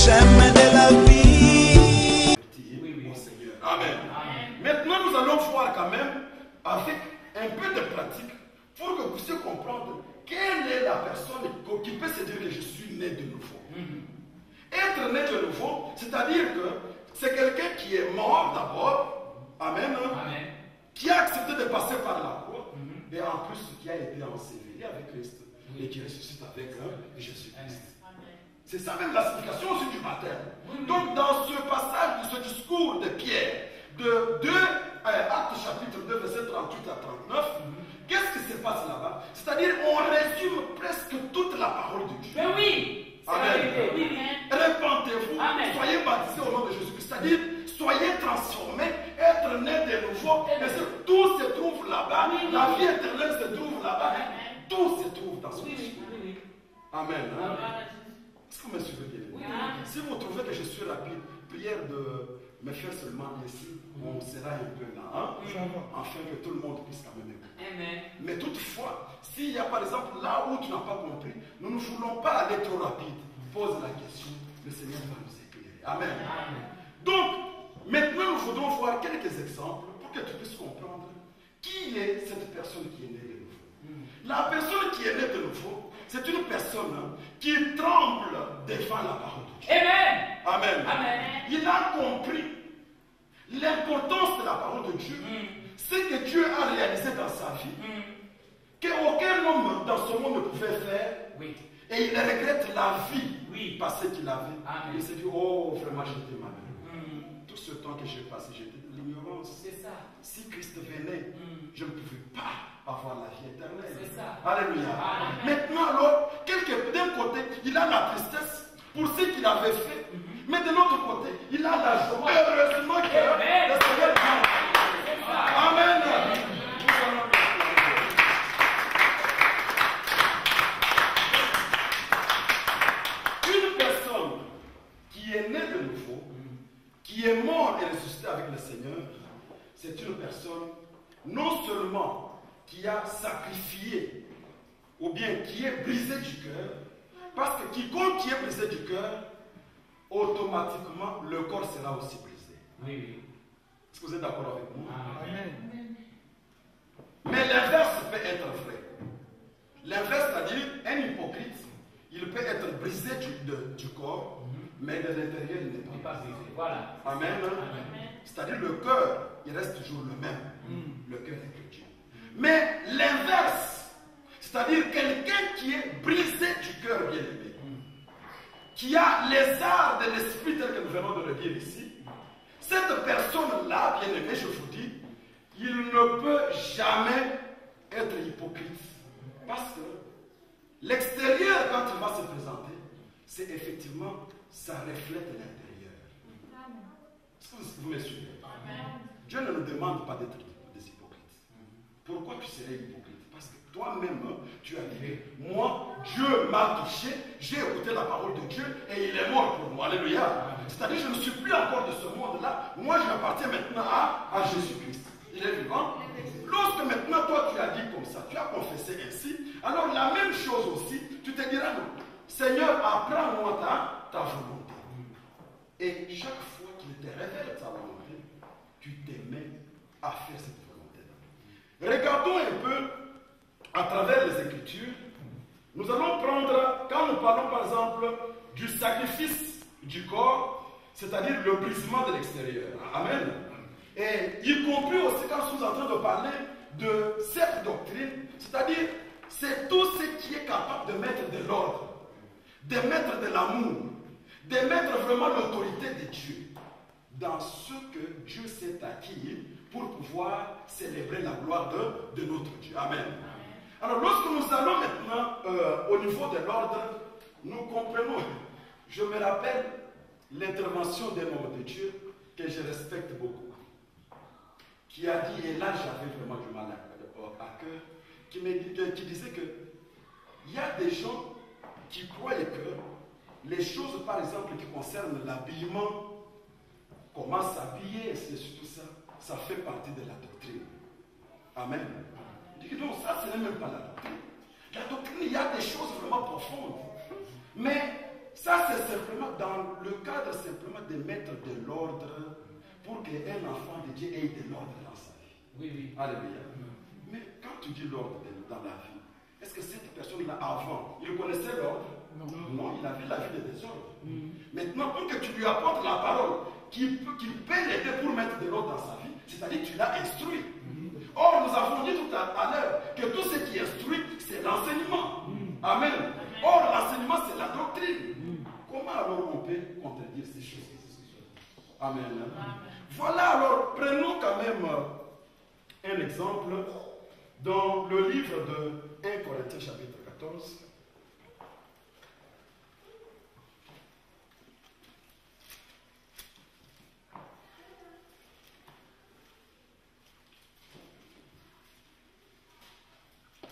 chemin de la vie. Au Seigneur. Amen. Maintenant, nous allons voir quand même, avec un peu de pratique, pour que vous puissiez comprendre quelle est la personne qui peut se dire que je suis né de nouveau. Être né de nouveau, c'est-à-dire que c'est quelqu'un qui est mort d'abord, amen, qui a accepté de passer par la croix, et en plus qui a été enseveli avec Christ, et qui ressuscite avec Jésus-Christ. C'est ça même la signification aussi du baptême. Donc dans ce passage, de ce discours de Pierre, de 2 Actes chapitre 2, verset 38 à 39, qu'est-ce qui se passe là-bas? C'est-à-dire, on résume presque toute la parole de Dieu. Mais oui! Amen. Répentez-vous, soyez baptisés au nom de Jésus-Christ. C'est-à-dire, soyez transformés, être nés de nouveau. Et tout se trouve là-bas. La vie éternelle se trouve là-bas. Tout se trouve dans ce discours. Amen. Est-ce que vous me suivez bien? Si vous trouvez que je suis rapide, prière de me faire seulement ici, on sera un peu là, afin que tout le monde puisse quand même écouter. Mais toutefois, s'il y a par exemple là où tu n'as pas compris, nous ne voulons pas aller trop rapide. Pose la question, le Seigneur va nous éclairer. Amen. Donc, maintenant nous voudrons voir quelques exemples pour que tu puisses comprendre qui est cette personne qui est née de nouveau. La personne qui est née de nouveau, c'est une personne qui tremble devant la parole de Dieu. Amen. Il a compris l'importance de la parole de Dieu, ce que Dieu a réalisé dans sa vie, qu'aucun homme dans ce monde ne pouvait faire, et il regrette la vie passée qu'il avait. Il s'est dit, oh vraiment j'étais malheureux. Tout ce temps que j'ai passé, j'étais de l'ignorance. Si Christ venait, je ne pouvais pas avoir la vie éternelle. Alléluia. Maintenant alors, d'un côté, il a la tristesse pour ce qu'il avait fait, mais de l'autre côté, il a la joie. Heureusement que le Seigneur vient. Amen. Une personne qui est née de nouveau, qui est morte et ressuscitée avec le Seigneur, c'est une personne non seulement qui a sacrifié, ou bien qui est brisée du cœur, parce que quiconque qui est brisé du cœur, automatiquement le corps sera aussi brisé. Est-ce que vous êtes d'accord avec moi? Mais l'inverse peut être vrai. L'inverse, c'est-à-dire un hypocrite, il peut être brisé du corps, mais de l'intérieur, il n'est pas brisé. Amen. C'est-à-dire le cœur, il reste toujours le même. Le cœur est chrétien. Mais l'inverse, c'est-à-dire quelqu'un qui est brisé du cœur, bien aimé, qui a les arts de l'esprit tel que nous venons de le dire ici, cette personne-là, bien aimé, je vous dis, il ne peut jamais être hypocrite. Parce que l'extérieur, quand il va se présenter, c'est effectivement, ça reflète l'intérieur. Est-ce que vous me suivez? Dieu ne nous demande pas d'être des hypocrites. Pourquoi tu serais hypocrite? Parce que toi-même, tu as dit, moi, Dieu m'a touché, j'ai écouté la parole de Dieu et il est mort pour moi. Alléluia. C'est-à-dire, je ne suis plus encore de ce monde-là. Moi, j'appartiens maintenant à Jésus-Christ. Il est vivant. Lorsque maintenant, toi, tu as dit comme ça, tu as confessé ainsi, alors la même chose aussi, tu te diras, non, Seigneur, apprends-moi ta volonté. Et chaque fois qu'il te révèle ta volonté, tu te mets à faire cette volonté-là. Regardons un peu à travers les Écritures. Nous allons prendre, quand nous parlons par exemple du sacrifice du corps, c'est-à-dire le brisement de l'extérieur. Amen. Et y compris aussi quand nous sommes en train de parler de cette doctrine, c'est-à-dire c'est tout ce qui est capable de mettre de l'ordre, de mettre de l'amour, de mettre vraiment l'autorité de Dieu dans ce que Dieu s'est acquis pour pouvoir célébrer la gloire de notre Dieu. Amen. Alors lorsque nous allons maintenant au niveau de l'ordre, nous comprenons, je me rappelle l'intervention d'un homme de Dieu que je respecte beaucoup, qui a dit, et là j'avais vraiment du mal à cœur, qui disait que il y a des gens qui croient que les choses, par exemple, qui concernent l'habillement, comment s'habiller, c'est surtout ça, ça fait partie de la doctrine. Amen. Il dit que non, ça ce n'est même pas la doctrine. La doctrine, il y a des choses vraiment profondes. Mais ça c'est simplement dans le cadre simplement de mettre de l'ordre pour qu'un enfant de Dieu ait de l'ordre dans sa vie. Oui, oui. Alléluia. Mais quand tu dis l'ordre dans la vie, est-ce que cette personne-là avant, il connaissait l'ordre? Non, il avait la vie de désordre. Maintenant, pour que tu lui apportes la parole qui peut l'aider pour mettre de l'ordre dans sa vie, c'est-à-dire que tu l'as instruit. Or, nous avons dit tout à l'heure que tout ce qui instruit, c'est l'enseignement. Amen. Or, l'enseignement, c'est la doctrine. Comment alors on peut contredire ces choses? Amen. Voilà, alors, prenons quand même un exemple dans le livre de 1 Corinthiens chapitre 14.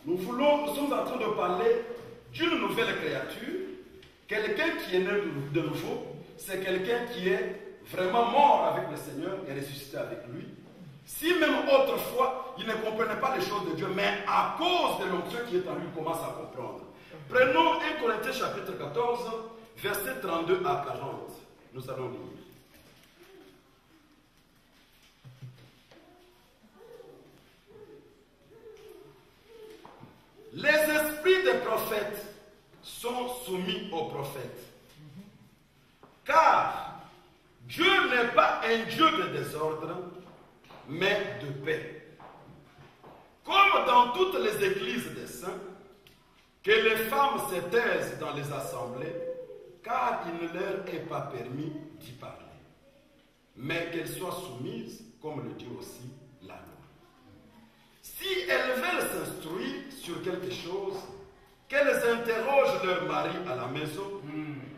Nous sommes en train de parler d'une nouvelle créature. Quelqu'un qui est né de nouveau, c'est quelqu'un qui est vraiment mort avec le Seigneur et ressuscité avec lui. Si même autrefois, il ne comprenait pas les choses de Dieu, mais à cause de l'onction qui est en lui, il commence à comprendre. Prenons 1 Corinthiens chapitre 14, versets 32 à 40. Nous allons lire. Les esprits des prophètes sont soumis aux prophètes. Car Dieu n'est pas un Dieu de désordre, mais de paix. Comme dans toutes les églises des saints, que les femmes se taisent dans les assemblées, car il ne leur est pas permis d'y parler. Mais qu'elles soient soumises, comme le dit aussi la loi. Si elles veulent s'instruire sur quelque chose, qu'elles interrogent leur mari à la maison,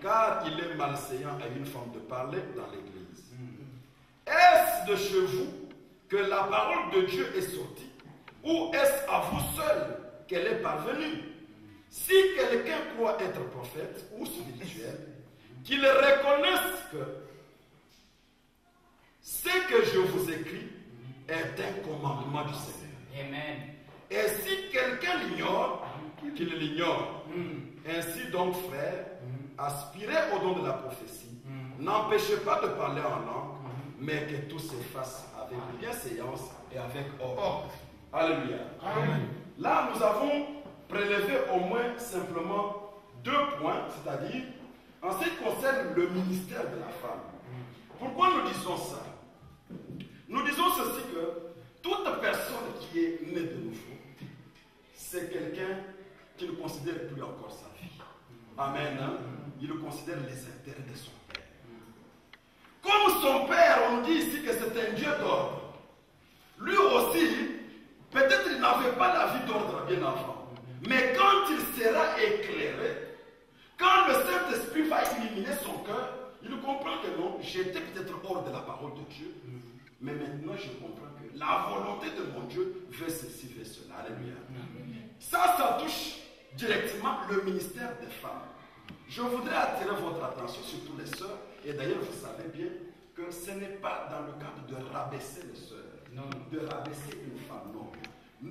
car il est malséant à une femme de parler dans l'église. Est-ce de chez vous que la parole de Dieu est sortie, ou est-ce à vous seul qu'elle est parvenue? Si quelqu'un croit être prophète ou spirituel, qu'il reconnaisse que ce que je vous écris est un commandement du Seigneur. Amen. Et si quelqu'un l'ignore, qu'il l'ignore. Ainsi donc, frères, aspirez au don de la prophétie. N'empêchez pas de parler en langue, mais que tout se fasse avec bienséance et avec ordre. Alléluia. Amen. Là, nous avons prélevé au moins simplement 2 points, c'est-à-dire en ce qui concerne le ministère de la femme. Pourquoi nous disons ça? Nous disons ceci que toute personne qui est née de nouveau, c'est quelqu'un qui ne considère plus encore sa vie. Amen. Il considère les intérêts de son père. Comme son père, on dit ici que c'est un Dieu d'ordre. Lui aussi, peut-être il n'avait pas la vie d'ordre bien avant. Mais quand il sera éclairé, quand le Saint-Esprit va illuminer son cœur, il comprend que non, j'étais peut-être hors de la parole de Dieu. Mais maintenant, je comprends que la volonté de mon Dieu veut ceci, veut cela. Alléluia. Ça touche directement le ministère des femmes. Je voudrais attirer votre attention, surtout les sœurs, et d'ailleurs, vous savez bien que ce n'est pas dans le cadre de rabaisser les sœurs, non, de rabaisser une femme, non.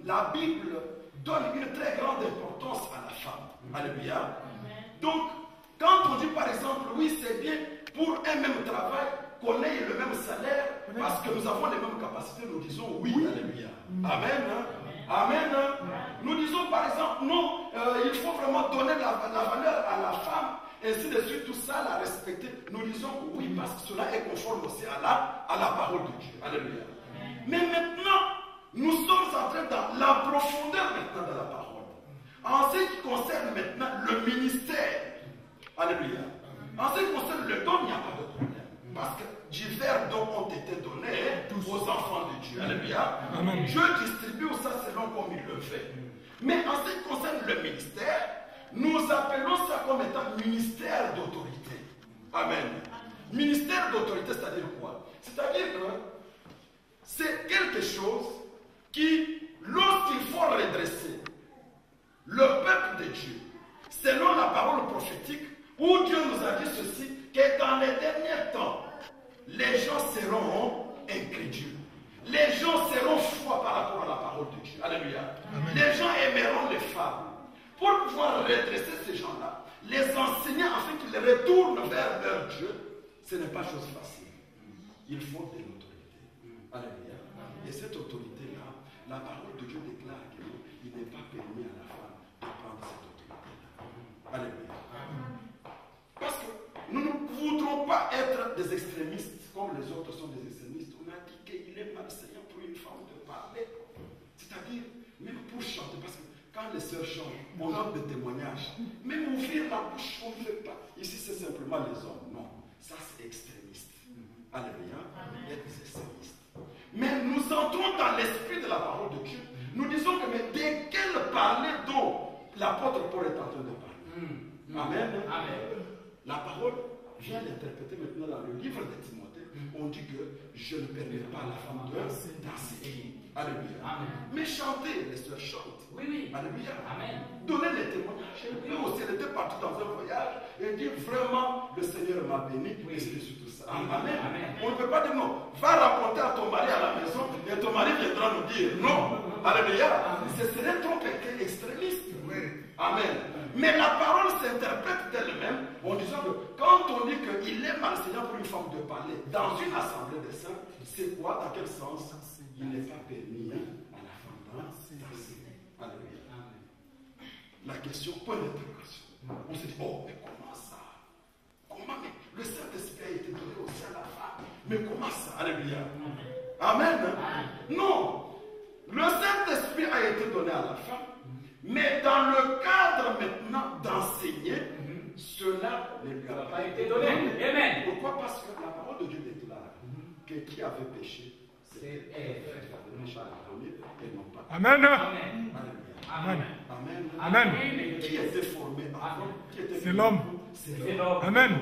La Bible donne une très grande importance à la femme. Alléluia. Donc, quand on dit par exemple, oui, c'est bien pour un même travail, qu'on ait le même salaire, parce que nous avons les mêmes capacités, nous disons oui, alléluia. Amen. Amen. Nous disons par exemple, non, il faut vraiment donner la valeur à la femme, ainsi de suite, tout ça, la respecter. Nous disons oui, parce que cela est conforme aussi à la parole de Dieu. Alléluia. Mais maintenant, nous sommes en train dans la profondeur maintenant de la parole. En ce qui concerne maintenant le ministère. Alléluia. En ce qui concerne le don, il n'y a pas de problème. Parce que divers dons ont été donnés aux enfants de Dieu. Alléluia. Amen. Dieu distribue ça selon comme il le fait. Mais en ce qui concerne le ministère, nous appelons ça comme étant ministère d'autorité. Amen. Ministère d'autorité, c'est-à-dire quoi? C'est-à-dire que c'est quelque chose qui, lorsqu'il faut redresser le peuple de Dieu, selon la parole prophétique, où Dieu nous a dit ceci, que dans les derniers temps, les gens seront incrédules. Les gens seront froids par rapport à la parole de Dieu. Alléluia. Amen. Les gens aimeront les femmes. Pour pouvoir redresser ces gens-là, les enseigner afin qu'ils retournent vers leur Dieu, ce n'est pas chose facile. Il faut de l'autorité. Alléluia. Et cette autorité-là, la parole de Dieu déclare qu'il n'est pas permis à la femme de prendre cette autorité-là. Alléluia. Parce que nous ne voudrons pas être des extrémistes comme les autres sont des extrémistes. On a dit qu'il est malsain pour une femme de parler. C'est-à-dire, même pour chanter, parce que quand les sœurs chantent, on donne des témoignages. Même ouvrir la bouche, on ne fait pas. Ici, c'est simplement les hommes. Non, ça c'est extrémiste. Alléluia. Il y a des extrémistes. Mais nous entrons dans l'esprit de la parole de Dieu. Nous disons que mais dès qu'elle parlait dont l'apôtre Paul est en train de parler. Amen. Amen. La parole vient l'interpréter maintenant dans le livre de Timothée. On dit que je ne permets pas à la femme d'enseigner. Alléluia. Amen. Mais chanter, les sœurs chantent. Oui, oui. Alléluia. Amen. Donner les témoignages. Oui. Nous aussi, elle était partie dans un voyage et dit vraiment, le Seigneur m'a béni. Oui. Et c'est surtout ça. Amen. Amen. On ne peut pas dire non. Va raconter à ton mari à la maison et ton mari viendra nous dire non. Alléluia. Ce serait trop quelqu'un extrémiste. Oui. Amen. Mais la parole s'interprète d'elle-même en disant que quand on dit qu'il est malséant pour une femme de parler dans une assemblée des saints, c'est quoi? Dans quel sens? Il n'est pas permis à la femme d'enseigner. Alléluia. La question, point d'interrogation. On se dit, oh, mais comment ça? Comment? Mais le Saint-Esprit a été donné aussi à la femme. Mais comment ça? Alléluia. Amen. Non. Le Saint-Esprit a été donné à la femme. Mais dans le cadre maintenant d'enseigner, cela ne lui a pas été donné. Amen. Pourquoi? Parce que la parole de Dieu déclare que qui avait péché, c'est Ève. Et non pas. Amen. Amen. Amen. Amen. Qui était formé avant? C'est l'homme. C'est l'homme. Amen.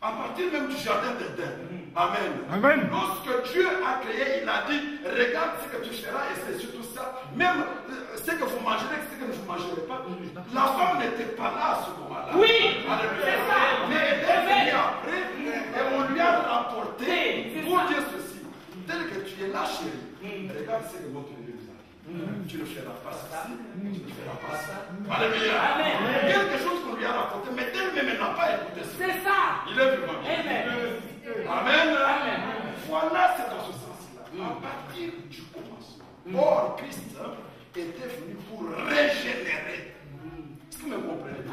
À partir même du jardin d'Éden. Amen. Amen. Lorsque Dieu a créé, il a dit, regarde ce que tu feras et c'est surtout ça. Même ce que vous mangerez, ce que vous ne mangerez pas. La femme n'était pas là à ce moment-là. Oui. Alléluia. Mais elle est venue après et on lui a rapporté pour dire ceci. Tel que tu es là, chérie, regarde ce que notre Dieu nous a dit. Tu ne feras pas ceci, tu ne feras pas ça. Alléluia. Quelque chose qu'on lui a rapporté, mais elle-même n'a pas écouté ça. C'est ça. Il est vivant. Amen. Amen. Voilà, c'est dans ce sens-là. À partir du commencement. Or, Christ était venu pour régénérer. Est-ce que vous me comprenez?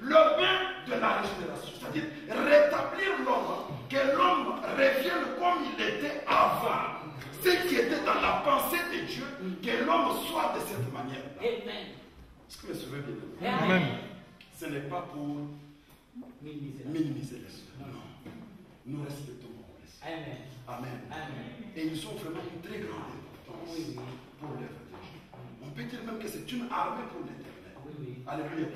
Le bain de la régénération, c'est-à-dire rétablir l'homme, que l'homme revienne comme il était avant. Ce qui était dans la pensée de Dieu, que l'homme soit de cette manière. Est-ce que vous me suivez bien? Amen. Ce n'est pas pour minimiser les choses. Non. Nous respectons mon Christ. Amen. Et ils ont vraiment une très grande importance pour l'œuvre de Dieu. On peut dire même que c'est une armée pour l'éternel. Alléluia.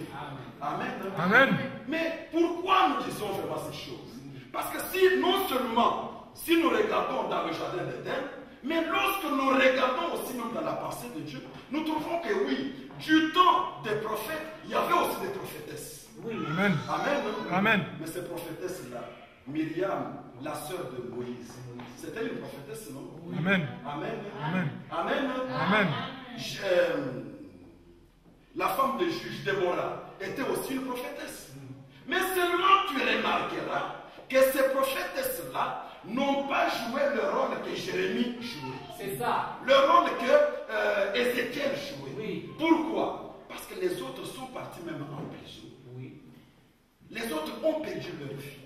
Amen. Amen. Mais pourquoi nous disons vraiment ces choses? Parce que si non seulement, si nous regardons dans le jardin d'Éden, mais lorsque nous regardons aussi même dans la pensée de Dieu, nous trouvons que oui, du temps des prophètes, il y avait aussi des prophétesses. Amen. Amen. Amen. Mais ces prophétesses-là, Myriam, la sœur de Moïse, c'était une prophétesse, non? Amen. Amen. Amen. Amen. Amen. La femme de juge Déborah était aussi une prophétesse. Mais seulement tu remarqueras que ces prophétesses-là n'ont pas joué le rôle que Jérémie jouait. C'est ça. Le rôle que Ézéchiel jouait. Oui. Pourquoi? Parce que les autres sont partis même en prison. Oui. Les autres ont perdu leur vie.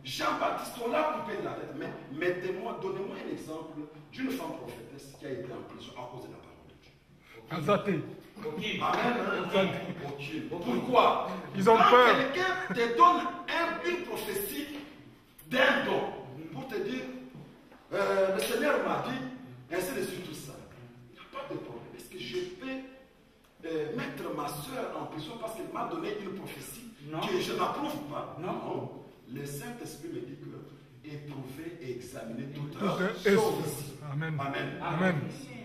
Jean-Baptiste, on l'a coupé de la tête. Mais mettez-moi, donnez-moi un exemple d'une femme prophétesse qui a été en prison à cause de la parole de Dieu. Azaté. Amen. Pourquoi? Ils ont Quand peur. quelqu'un te donne une prophétie d'un don pour te dire le Seigneur m'a dit ainsi de suite tout ça, il n'y a pas de problème. Est-ce que je peux mettre ma soeur en prison parce qu'elle m'a donné une prophétie que je n'approuve pas? Non. Le Saint-Esprit me dit que éprouver et examiner toutes choses. Amen. Amen. Amen.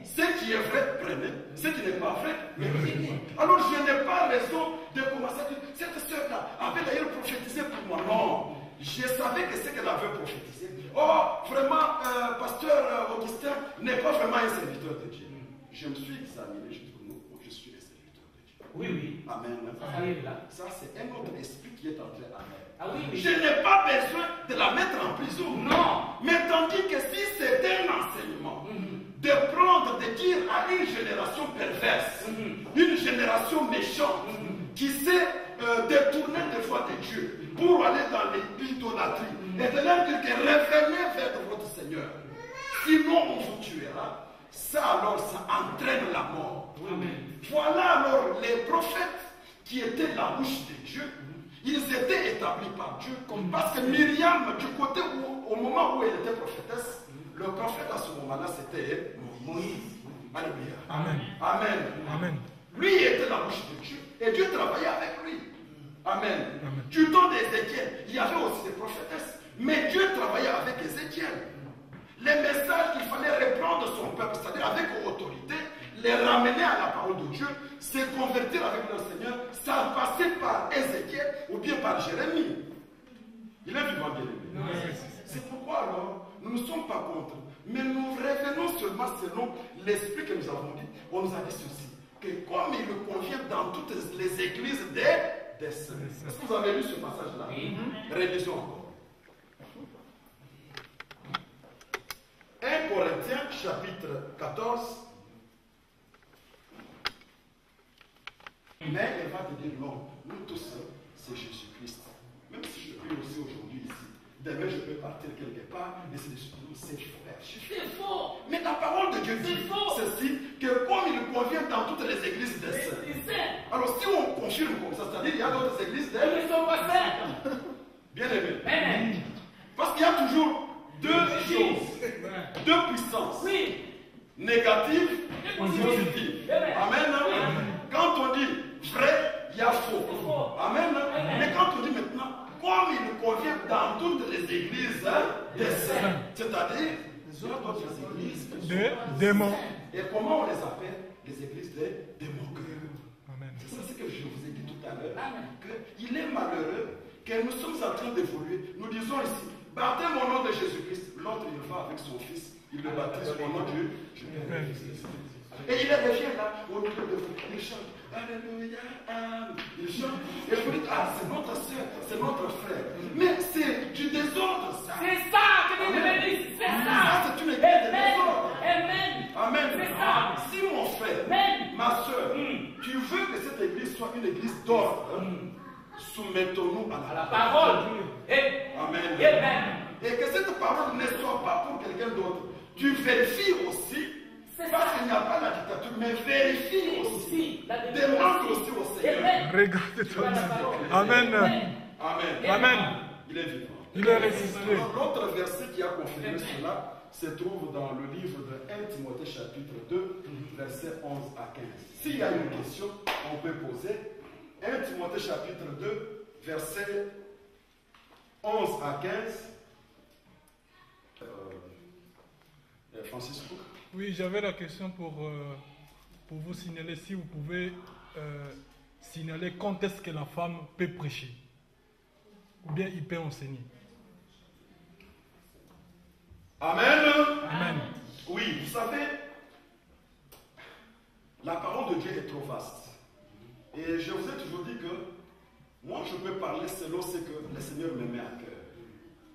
Ce qui est vrai, prenez. Ce qui n'est pas vrai, prenez. Alors je n'ai pas raison de commencer à dire cette soeur-là avait d'ailleurs prophétisé pour moi. Non. Je savais que ce qu'elle avait prophétisé. Oh, vraiment, pasteur Augustin n'est pas vraiment un serviteur de Dieu. Je me suis examiné, je dis non, je suis un serviteur de Dieu. Oui, oui. Amen. Ça arrive là. Ça, c'est un autre esprit qui est entré en elle. Ah oui, oui. Je n'ai pas besoin de la mettre en prison. Non. Mais tandis que si c'est un enseignement, de prendre, de dire à une génération perverse, une génération méchante, qui s'est détournée des voies de Dieu pour aller dans l'idolâtrie, et de leur dire que revenez vers votre Seigneur, sinon on vous tuera, ça alors ça entraîne la mort. Voilà alors les prophètes qui étaient la bouche de Dieu. Ils étaient établis par Dieu, parce que Myriam, du côté où, au moment où elle était prophétesse, le prophète à ce moment-là, c'était Moïse. Alléluia. Amen. Amen. Amen. Lui était la bouche de Dieu, et Dieu travaillait avec lui. Amen. Amen. Du temps d'Ézéchiel, il y avait aussi des prophétesses, mais Dieu travaillait avec Ézéchiel. Les messages qu'il fallait reprendre son peuple, c'est-à-dire avec autorité, les ramener à la parole de Dieu, se convertir avec leur Seigneur, ça passait par Ézéchiel ou bien par Jérémie. Il est vivant, bien aimé. C'est pourquoi alors, nous ne sommes pas contre, mais nous revenons seulement selon l'esprit que nous avons dit. On nous a dit ceci, que comme il le convient dans toutes les églises des saints. Est-ce que vous avez lu ce passage-là? Oui. Révisons encore. 1 Corinthiens chapitre 14. Mais elle va te dire non, nous tous, c'est Jésus-Christ. Même si je prie aussi aujourd'hui ici, demain je peux partir quelque part, et c'est faux. C'est faux. Mais la parole de Dieu dit ceci, que comme il convient dans toutes les églises des saints. Alors si on confirme comme ça, c'est-à-dire qu'il y a d'autres églises des Ils ne sont pas saints. bien aimés. Amen. Parce qu'il y a toujours deux choses, deux puissances. Oui. Négative Et et positive. positive. Amen. Amen. Quand on dit vrai, il y a faux. Faux. Amen. Amen. Mais quand on dit maintenant, comme il convient dans toutes les églises des saints, c'est-à-dire, il y a d'autres églises qui sont Des démons. Et comment on les appelle? Les églises des moqueurs. Amen. C'est ça ce que je vous ai dit tout à l'heure. Amen. Qu'il est malheureux que nous sommes en train d'évoluer. Nous disons ici, baptême au nom de Jésus-Christ. L'autre, il va avec son fils. Il le baptise au nom de Jésus-Christ. Et il revient là, au milieu de vous. Il chante. Alléluia. Amen. Il chante. Et vous dites, ah, c'est notre soeur, c'est notre frère. Mais c'est du désordre, ça. C'est ça que Dieu me dit. C'est ça. Ça, c'est une église de Amen. désordre. Amen. Amen. C'est ça. Si mon frère, Amen. ma soeur, tu veux que cette église soit une église d'ordre, soumettons-nous à La parole. Amen. Amen. Et que cette parole ne soit pas pour quelqu'un d'autre. Tu vérifies aussi, parce qu'il n'y a pas la dictature, mais vérifie aussi. Demande aussi au Seigneur. Amen. Regardez-toi. Amen. Amen. Amen. Il est vivant. Il est ressuscité. L'autre verset qui a confirmé cela se trouve dans le livre de 1 Timothée chapitre 2, versets 11 à 15. S'il y a une question, on peut poser. 1 Timothée chapitre 2, versets 11 à 15. Francisco. Oui, j'avais la question pour vous signaler si vous pouvez signaler quand est-ce que la femme peut prêcher ou bien il peut enseigner. Amen. Amen. Oui, vous savez, la parole de Dieu est trop vaste. Et je vous ai toujours dit que moi je peux parler selon ce que le Seigneur me met à cœur.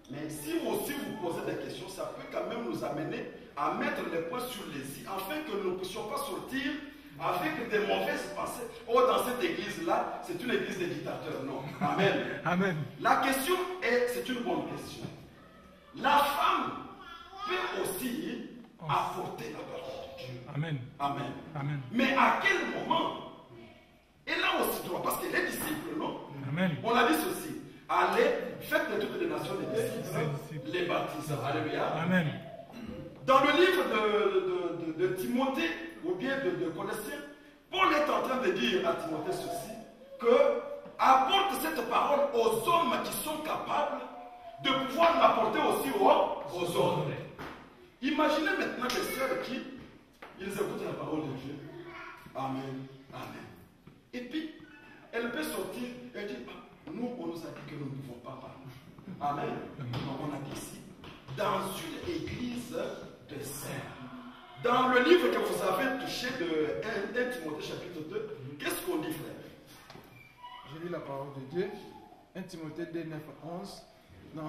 Mais si vous aussi vous posez des questions, ça peut quand même nous amener à mettre les points sur les i, afin que nous ne puissions pas sortir avec des mauvaises pensées. Oh, dans cette église-là, c'est une église des dictateurs. Non. Amen. Amen. La question est, c'est une bonne question. La femme peut aussi apporter la parole de Dieu. Amen. Amen. Amen. Mais à quel moment? Elle a aussi droit, parce qu'elle est disciple, non? Amen. On a dit ceci. Allez, faites de toutes les nations des disciples, les baptisés. Alléluia. Amen. Dans le livre de Timothée, ou bien de Colossiens, Paul est en train de dire à Timothée ceci, que apporte cette parole aux hommes qui sont capables de pouvoir l'apporter aussi aux autres. Imaginez maintenant des sœurs qui, ils écoutent la parole de Dieu. Amen. Amen. Et puis, elle peut sortir et dire, nous, on nous a dit que nous ne pouvons pas parler. Amen. Donc, on a dit ici, dans une église de saints. Dans le livre que vous avez touché de 1 Timothée chapitre 2, qu'est-ce qu'on dit, frère? je lis la parole de Dieu. 1 Timothée 2, 9 à 11. Non,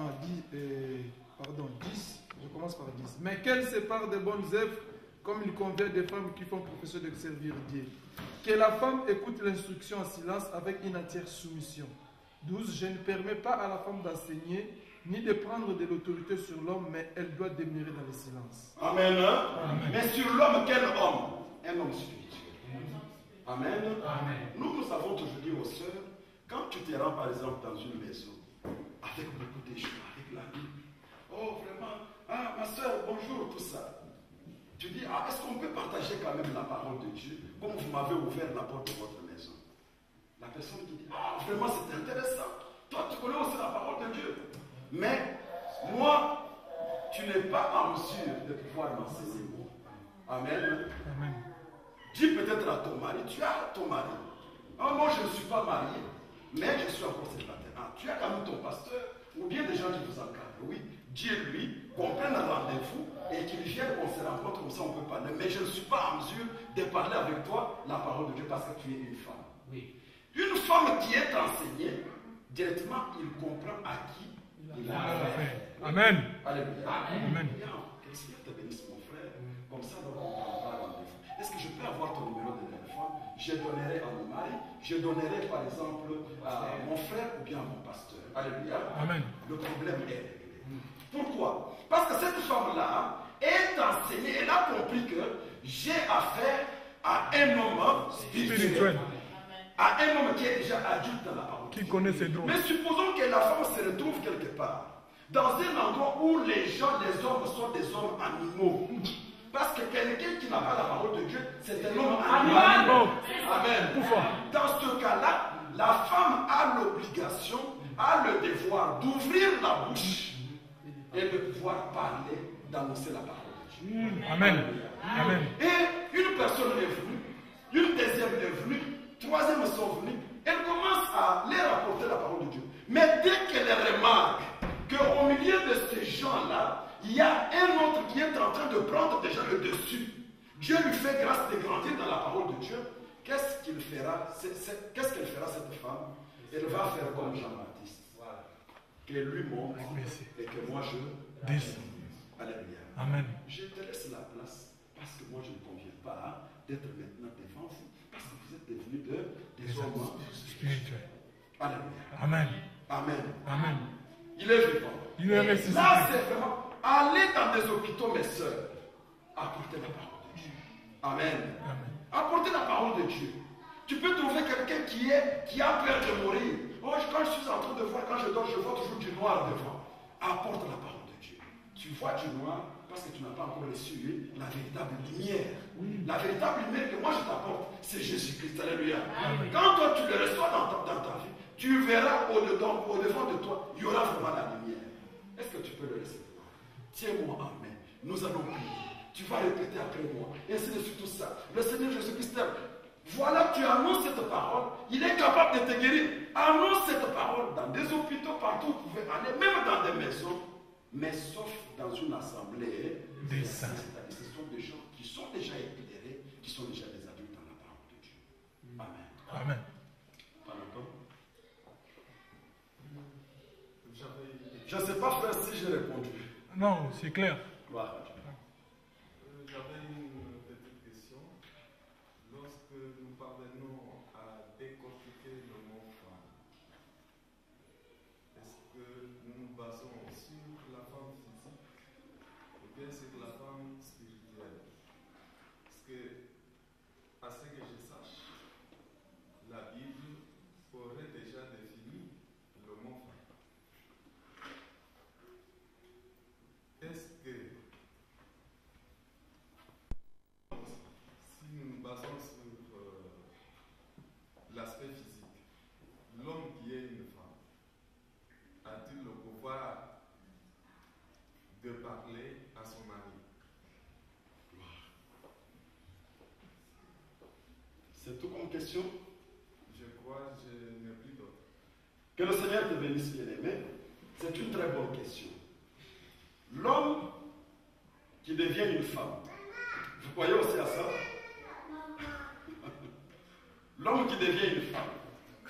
10. Je commence par 10. Mais qu'elle sépare des bonnes œuvres, comme il convient des femmes qui font profession de servir Dieu. Que la femme écoute l'instruction en silence avec une entière soumission. 12. Je ne permets pas à la femme d'enseigner, ni de prendre de l'autorité sur l'homme, mais elle doit demeurer dans le silence. Amen. Mais sur l'homme, quel homme? Un homme spirituel. Amen. Nous savons toujours dire aux sœurs, quand tu te rends par exemple dans une maison, avec beaucoup de gens, avec la vie, oh vraiment, ah ma soeur, bonjour, tout ça. Tu dis, ah, est-ce qu'on peut partager quand même la parole de Dieu, comme vous m'avez ouvert la porte de votre maison? La personne qui dit, ah vraiment c'est intéressant, toi tu connais aussi la parole de Dieu. Mais moi, tu n'es pas en mesure de pouvoir m'enseigner moi. Amen. Dis peut-être à ton mari, tu as ton mari. Ah, moi je ne suis pas marié, mais je suis encore célibataire. Ah, tu as quand même ton pasteur, ou bien des gens qui vous encadrent. Oui, dis-lui qu'on prenne un rendez-vous et qu'il vienne, qu'on se rencontre, comme ça on peut parler. Mais je ne suis pas en mesure de parler avec toi la parole de Dieu parce que tu es une femme. Oui. Une femme qui est enseignée, directement il comprend à qui il a affaire. Amen. Alléluia. Amen. Que le Seigneur te bénisse mon frère, comme ça on prendra rendez-vous. Est-ce que je peux avoir ton numéro de téléphone? Je donnerai à mon mari, je donnerai par exemple à mon frère ou bien à mon pasteur. Alléluia. Amen. Le problème est réglé. Pourquoi? Parce que cette femme-là est enseignée, elle a compris que j'ai affaire à un homme spirituel. À un homme qui est déjà adulte dans la parole. Qui connaît ses droits. Mais supposons que la femme se retrouve quelque part, dans un endroit où les gens, les hommes sont des hommes animaux. Parce que quelqu'un qui n'a pas la parole de Dieu, c'est un homme animal. Amen. Dans ce cas-là, la femme a l'obligation, a le devoir d'ouvrir la bouche et de pouvoir parler, d'annoncer la parole de Dieu. Amen. Amen. Et une personne est venue, une deuxième est venue, troisième sont venus, elle commence à leur apporter la parole de Dieu. Mais dès qu'elle remarque qu'au milieu de ces gens-là, il y a un autre qui est en train de prendre déjà le dessus, Dieu lui fait grâce de grandir dans la parole de Dieu, qu'est-ce qu'il fera? Qu'est-ce qu'elle fera cette femme? Elle va faire comme Jean-Baptiste. Qu'elle lui montre et que moi je descends. Alléluia. Amen. Je te laisse la place parce que moi je ne conviens pas d'être maintenant devant vous parce que vous êtes devenus des hommes spirituels. Alléluia. Amen. Amen. Amen. Il est vivant. Il est ressuscité. Là, c'est vraiment aller dans des hôpitaux, mes soeurs, apporter la parole de Dieu. Amen. Amen. Apporter la parole de Dieu. Tu peux trouver quelqu'un qui a peur de mourir. Oh, quand je suis en train de voir, quand je dors, je vois toujours du noir devant. Apporte la parole de Dieu. Tu vois du noir parce que tu n'as pas encore reçu la véritable lumière. La véritable lumière que moi je t'apporte, c'est Jésus-Christ. Alléluia. Quand toi tu le reçois dans ta vie, tu verras au-devant de toi, il y aura vraiment la lumière. Est-ce que tu peux le recevoir? Tiens-moi en main. Nous allons prier. Tu vas répéter après moi. Et ainsi de suite tout ça. Le Seigneur Jésus-Christ, voilà, tu annonces cette parole. Il est capable de te guérir. Annonce cette parole dans des hôpitaux, partout où vous pouvez aller, même dans des maisons. Mais sauf dans une assemblée des saints. C'est-à-dire ce sont des gens qui sont déjà éclairés, qui sont déjà des adultes dans la parole de Dieu. Amen. Amen. Je ne sais pas, frère, si j'ai répondu. Non, c'est clair. Voilà. J'avais une petite question. Lorsque nous parvenons à décortiquer le mot femme, est-ce que nous nous basons sur la femme physique ou bien sur la femme spirituelle? Parce que, à ce que je sache, la Bible aurait déjà défini le mot femme. Est-ce que, si nous nous basons sur l'aspect physique, l'homme qui est une femme a-t-il le pouvoir de parler à son mari? C'est tout comme question. Je crois que je n'ai plus d'autre. Que le Seigneur te bénisse, bien-aimé. C'est une très bonne question. L'homme qui devient une femme. Vous croyez aussi à ça? L'homme qui devient une femme.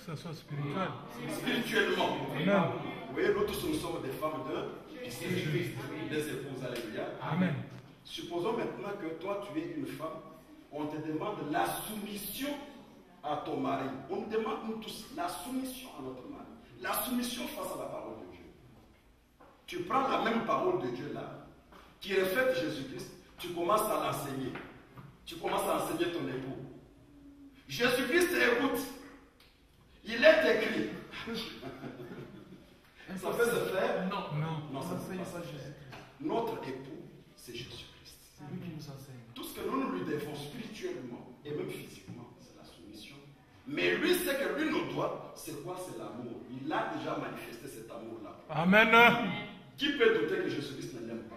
Que ce soit spirituel. Spirituellement. Amen. Vous voyez, nous tous nous sommes des femmes de Jésus-Christ, des épouses. Alléluia. Amen. Supposons maintenant que toi tu es une femme, on te demande la soumission à ton mari. On nous demande nous tous la soumission à notre mari. La soumission face à la parole de Dieu. Tu prends la même parole de Dieu là, qui reflète Jésus-Christ, tu commences à l'enseigner. Tu commences à enseigner ton époux. Jésus-Christ écoute. Il est écrit. Ça peut se faire? Non, ça ne peut pas. Notre époux, c'est Jésus-Christ. C'est lui qui nous enseigne. Tout ce que nous lui devons spirituellement et même physiquement, c'est la soumission. Mais lui, ce que lui nous doit, c'est quoi? C'est l'amour. Il a déjà manifesté cet amour-là. Amen. Qui peut douter que Jésus-Christ ne l'aime pas?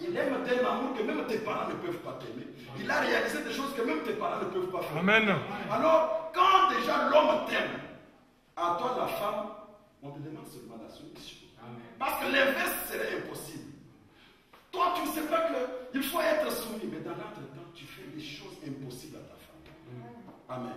Il aime tel amour que même tes parents ne peuvent pas t'aimer. Il a réalisé des choses que même tes parents ne peuvent pas faire. Amen. Alors, quand déjà l'homme t'aime, à toi la femme, on te demande seulement la soumission. Parce que l'inverse serait impossible. Toi, tu ne sais pas qu'il faut être soumis, mais dans l'entretemps, tu fais des choses impossibles à ta femme. Amen.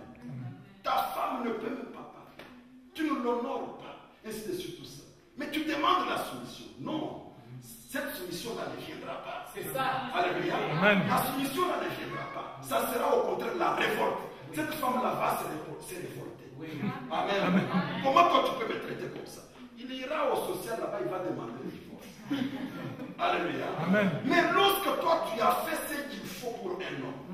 Ta femme ne peut même pas parler. Tu ne l'honores pas. Ainsi de suite, tout ça. Mais tu demandes la soumission. Non. Cette soumission-là ne viendra pas. C'est ça. Alléluia. Amen. La soumission-là ne viendra pas. Ça sera au contraire la révolte. Cette femme-là va se révolter. Amen. Amen. Comment toi tu peux me traiter comme ça? Il ira au social là-bas, il va demander le divorce. Alléluia. Amen. Mais lorsque toi tu as fait ce qu'il faut pour un homme,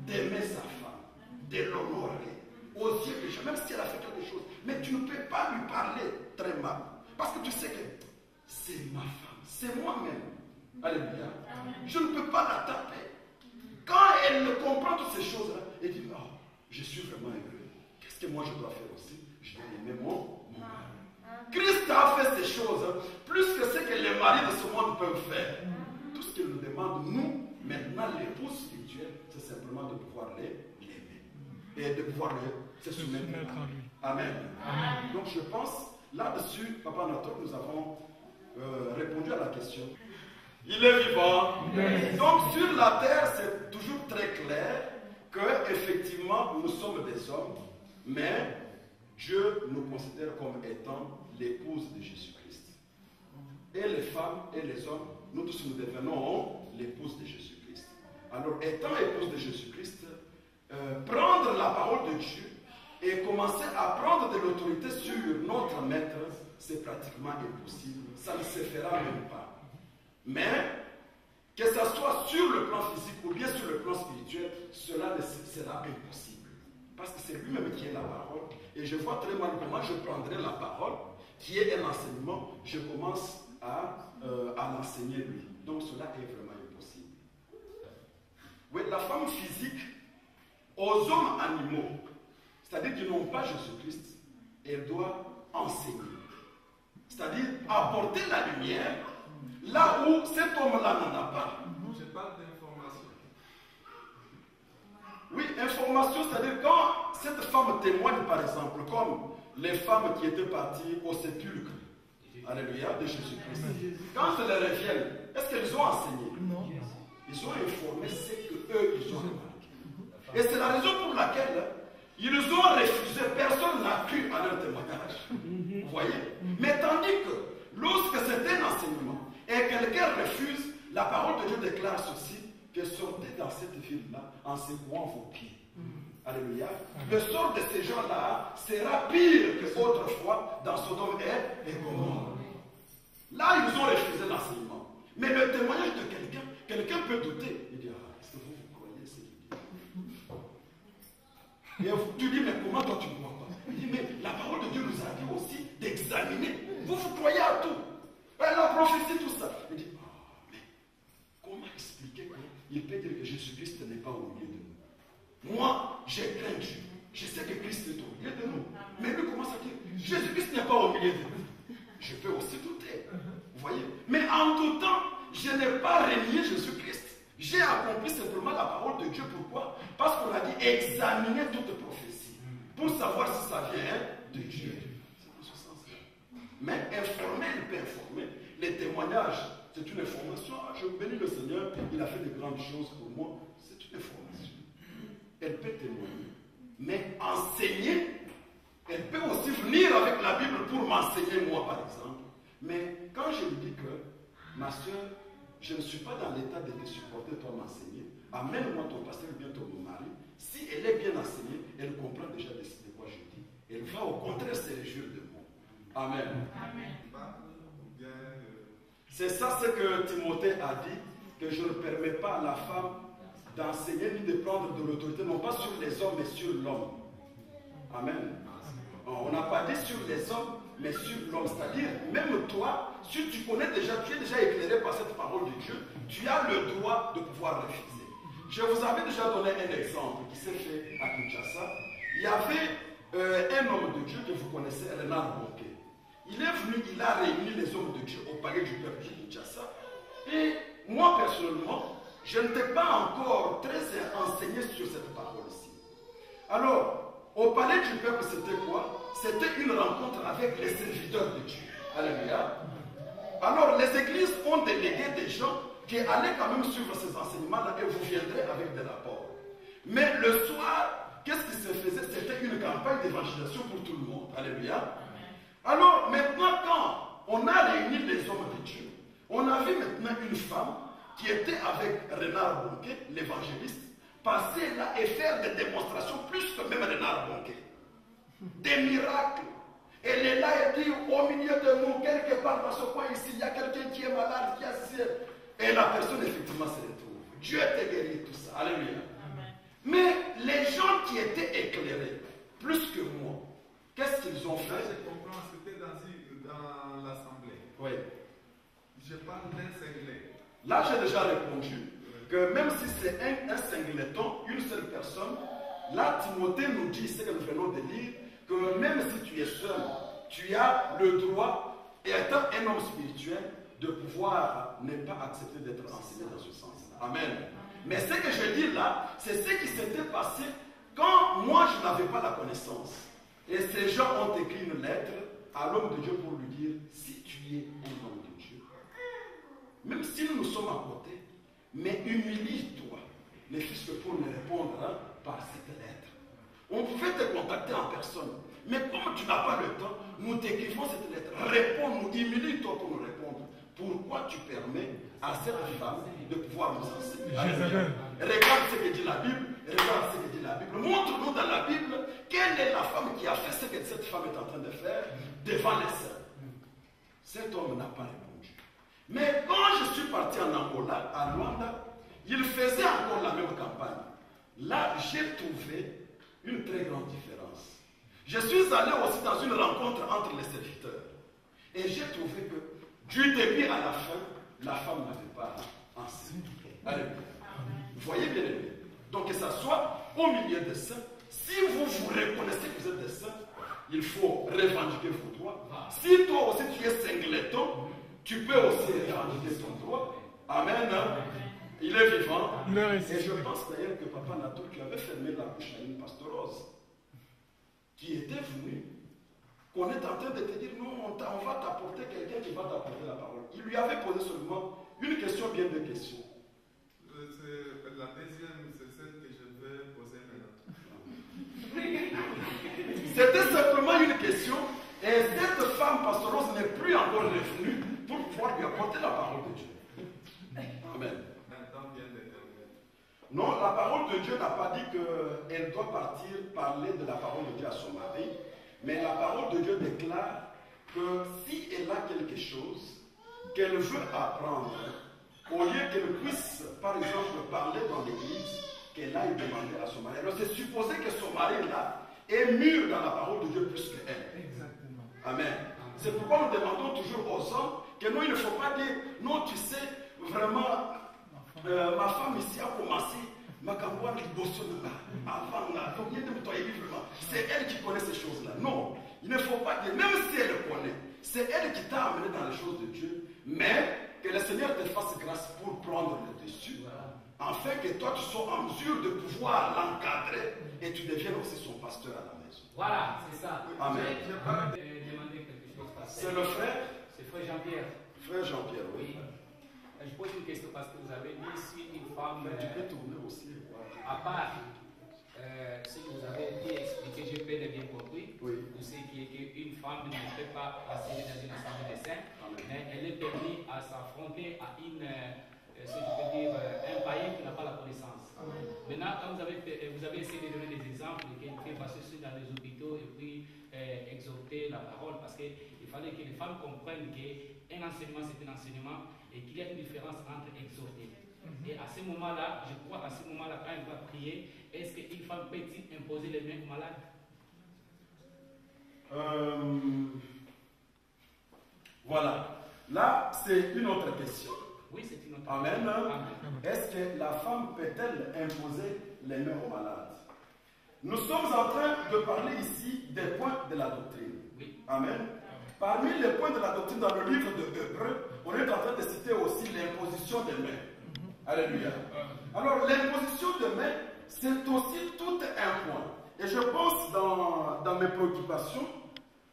d'aimer sa femme, de l'honorer, aux yeux des gens, même si elle a fait quelque chose, mais tu ne peux pas lui parler très mal. Parce que tu sais que c'est ma femme, c'est moi-même. Alléluia. Je ne peux pas la taper. Quand elle comprend toutes ces choses-là, elle dit, oh, je suis vraiment heureux. Qu'est-ce que moi je dois faire aussi? Je dois aimer mon mari. Christ a fait ces choses plus que ce que les maris de ce monde peuvent faire. Tout ce qu'il nous demande, nous, maintenant, l'épouse spirituelle, c'est simplement de pouvoir l'aimer et de pouvoir se soumettre à lui. Amen. Amen. Donc je pense, là-dessus, Papa Natok, nous avons répondu à la question. Il est vivant. Donc sur la terre, c'est toujours très clair que effectivement nous sommes des hommes, mais Dieu nous considère comme étant l'épouse de Jésus-Christ. Et les femmes et les hommes, nous tous nous devenons l'épouse de Jésus-Christ. Alors étant épouse de Jésus-Christ, prendre la parole de Dieu et commencer à prendre de l'autorité sur notre maître, c'est pratiquement impossible. Ça ne se fera même pas. Mais, que ce soit sur le plan physique ou bien sur le plan spirituel, cela sera impossible. Parce que c'est lui-même qui est la parole. Et je vois très mal comment je prendrai la parole, qui est un enseignement, je commence à l'enseigner lui. Donc cela est vraiment impossible. Oui, la femme physique, aux hommes animaux, c'est-à-dire qui n'ont pas Jésus-Christ, elle doit enseigner. C'est-à-dire apporter la lumière là où cet homme-là n'en a pas. Je parle d'information. Oui, information, c'est-à-dire quand cette femme témoigne, par exemple, comme les femmes qui étaient parties au sépulcre, alléluia, de Jésus-Christ. Quand elles reviennent, est-ce qu'elles ont enseigné? Non. Ils ont informé ce qu'eux, ils ont remarqué. Et c'est la raison pour laquelle ils ont refusé, personne n'a cru à leur témoignage. Vous voyez? Mais tandis que lorsque c'est un enseignement et quelqu'un refuse, la parole de Dieu déclare ceci, que sortez dans cette ville-là en secouant vos pieds. Alléluia. Le sort de ces gens-là sera pire que autrefois dans Sodome et Gomorrhe. Là, ils ont refusé l'enseignement. Mais le témoignage de quelqu'un peut douter. Il dit, ah, est-ce que vous croyez ce qu'il dit? Et tu dis, mais comment toi tu ne crois pas? Il dit, mais la parole de Dieu nous a dit aussi d'examiner. Vous croyez à tout. La prophétie, tout ça. Il dit, ah, mais comment expliquer qu'il peut dire que Jésus-Christ n'est pas au milieu de nous? Moi, j'ai craint Dieu. Je sais que Christ est au milieu de nous. Mais lui commence à dire, Jésus-Christ n'est pas au milieu de nous. Je peux aussi douter. Vous voyez? Mais en tout temps, je n'ai pas renié Jésus-Christ. J'ai accompli simplement la parole de Dieu. Pourquoi? Parce qu'on a dit examiner toute prophétie pour savoir si ça vient de Dieu. C'est dans ce sens-là. Mais informer, il peut informer. Les témoignages, c'est une information. Ah, je bénis le Seigneur, il a fait de grandes choses pour moi. C'est une information. Elle peut témoigner. Mais enseigner, Elle peut aussi venir avec la Bible pour m'enseigner moi par exemple. Mais quand je lui dis que, ma soeur, je ne suis pas dans l'état de te supporter, toi m'enseigner, amène-moi ton pasteur ou bien ton mari. Si elle est bien enseignée, elle comprend déjà de quoi je dis. Elle va au contraire se réjouir de moi. Amen. C'est ça ce que Timothée a dit, que je ne permets pas à la femme d'enseigner ni de prendre de l'autorité, non pas sur les hommes, mais sur l'homme. Amen. On n'a pas dit sur les hommes, mais sur l'homme. C'est-à-dire, même toi, si tu connais déjà, tu es déjà éclairé par cette parole de Dieu, tu as le droit de pouvoir refuser. Je vous avais déjà donné un exemple qui s'est fait à Kinshasa. Il y avait un homme de Dieu que vous connaissez, Renard Bonke. Il est venu, il a réuni les hommes de Dieu au palais du peuple de Kinshasa. Et moi, personnellement, je n'étais pas encore très enseigné sur cette parole-ci. Alors, au palais du peuple, c'était quoi? C'était une rencontre avec les serviteurs de Dieu. Alléluia. Alors, les églises ont délégué des gens qui allaient quand même suivre ces enseignements-là et vous viendrez avec des rapports. Mais le soir, qu'est-ce qui se faisait? C'était une campagne d'évangélisation pour tout le monde. Alléluia. Alors, maintenant, quand on a réuni les hommes de Dieu, on a vu maintenant une femme qui était avec Renard Bonke, l'évangéliste, passer là et faire des démonstrations plus que même Renard Bonke. Des miracles. Elle est là et dit, au milieu de nous, quelque part dans ce coin ici, il y a quelqu'un qui est malade, qui a ciel. Et la personne effectivement se retrouve. Dieu te guérit, tout ça. Alléluia. Mais les gens qui étaient éclairés, plus que moi, qu'est-ce qu'ils ont fait? Je comprends, c'était dans l'assemblée. Oui. Je parle d'un singlet. Là, j'ai déjà répondu que même si c'est un singleton, une seule personne, là, Timothée nous dit, ce que nous venons de lire, que même si tu es seul, tu as le droit, et étant un homme spirituel, de pouvoir ne pas accepter d'être enseigné dans ce sens-là. Amen. Mais ce que je dis là, c'est ce qui s'était passé quand moi, je n'avais pas la connaissance. Et ces gens ont écrit une lettre à l'homme de Dieu pour lui dire, si tu es un homme de Dieu, même si nous sommes à côté, mais humilie-toi, ne fût-ce que pour me répondre par cette lettre. On pouvait te contacter en personne, mais comme tu n'as pas le temps, nous t'écrivons cette lettre. Réponds-nous, humilie-toi pour nous répondre. Pourquoi tu permets à cette femme de pouvoir nous enseigner? Regarde ce que dit la Bible, regarde ce que dit la Bible. Montre-nous dans la Bible quelle est la femme qui a fait ce que cette femme est en train de faire devant les saints. Cet homme n'a pas répondu. Mais quand je suis parti en Angola, à Luanda, il faisait encore la même campagne. Là, j'ai trouvé une très grande différence. Je suis allé aussi dans une rencontre entre les serviteurs. Et j'ai trouvé que du début à la fin, la femme n'avait pas enseigné. Allez, vous voyez bien aimé. Donc que ça soit au milieu des saints, si vous vous reconnaissez que vous êtes des saints, il faut revendiquer vos droits. Si toi aussi tu es singleton, tu peux aussi revendiquer ton droit. Amen. Il est vivant. Et je pense d'ailleurs que Papa Nato qui avait fermé la bouche à une pastorose qui était venue, qu'on est en train de te dire, non, on va t'apporter quelqu'un qui va t'apporter la parole. Il lui avait posé seulement une question, bien deux questions. La deuxième, c'est celle que je vais poser maintenant. C'était simplement une question, et cette femme pastorose n'est plus encore revenue pour pouvoir lui apporter la parole de Dieu. Amen. Non, la parole de Dieu n'a pas dit qu'elle doit partir parler de la parole de Dieu à son mari, mais la parole de Dieu déclare que si elle a quelque chose qu'elle veut apprendre, au lieu qu'elle puisse, par exemple, parler dans l'église, qu'elle aille demander à son mari. Alors c'est supposé que son mari là est mûr dans la parole de Dieu plus qu'elle. Exactement. Amen. C'est pourquoi nous demandons toujours aux hommes que non, il ne faut pas dire, non, tu sais, vraiment, ma femme ici a commencé, c'est elle qui connaît ces choses-là. Non, il ne faut pas dire, même si elle le connaît, c'est elle qui t'a amené dans les choses de Dieu, mais que le Seigneur te fasse grâce pour prendre le dessus, afin que toi tu sois en mesure de pouvoir l'encadrer et tu deviennes aussi son pasteur à la maison. Voilà, c'est ça. Amen. Je vais demander quelque chose. C'est le frère? C'est frère Jean-Pierre. Frère Jean-Pierre, oui. Je pose une question parce que vous avez dit si une femme. Tu peux tourner aussi. À part ce que vous avez dit expliqué, j'ai bien compris. Oui. Vous ce qui est qu'une femme ne peut pas passer dans une assemblée des saints, mais elle est permise à s'affronter à ce que je peux dire, un païen qui n'a pas la connaissance. Maintenant, quand vous avez essayé de donner des exemples, qu'il fait passer dans les hôpitaux et puis exhorter la parole, parce qu'il fallait que les femmes comprennent qu'un enseignement c'est un enseignement et qu'il y a une différence entre exhorter. Et à ce moment-là, je crois qu'à ce moment-là, quand elle va prier, est-ce qu'une femme peut-il imposer les mains aux malades? Voilà. Là, c'est une autre question. Oui, c'est une autre Amen. question. Amen. Est-ce que la femme peut-elle imposer les mains aux malades? Nous sommes en train de parler ici des points de la doctrine. Oui. Amen. Parmi les points de la doctrine dans le livre de Hébreux, on est en train de citer aussi l'imposition des mains. Alléluia. Alors, l'imposition des mains, c'est aussi tout un point. Et je pense, dans mes préoccupations,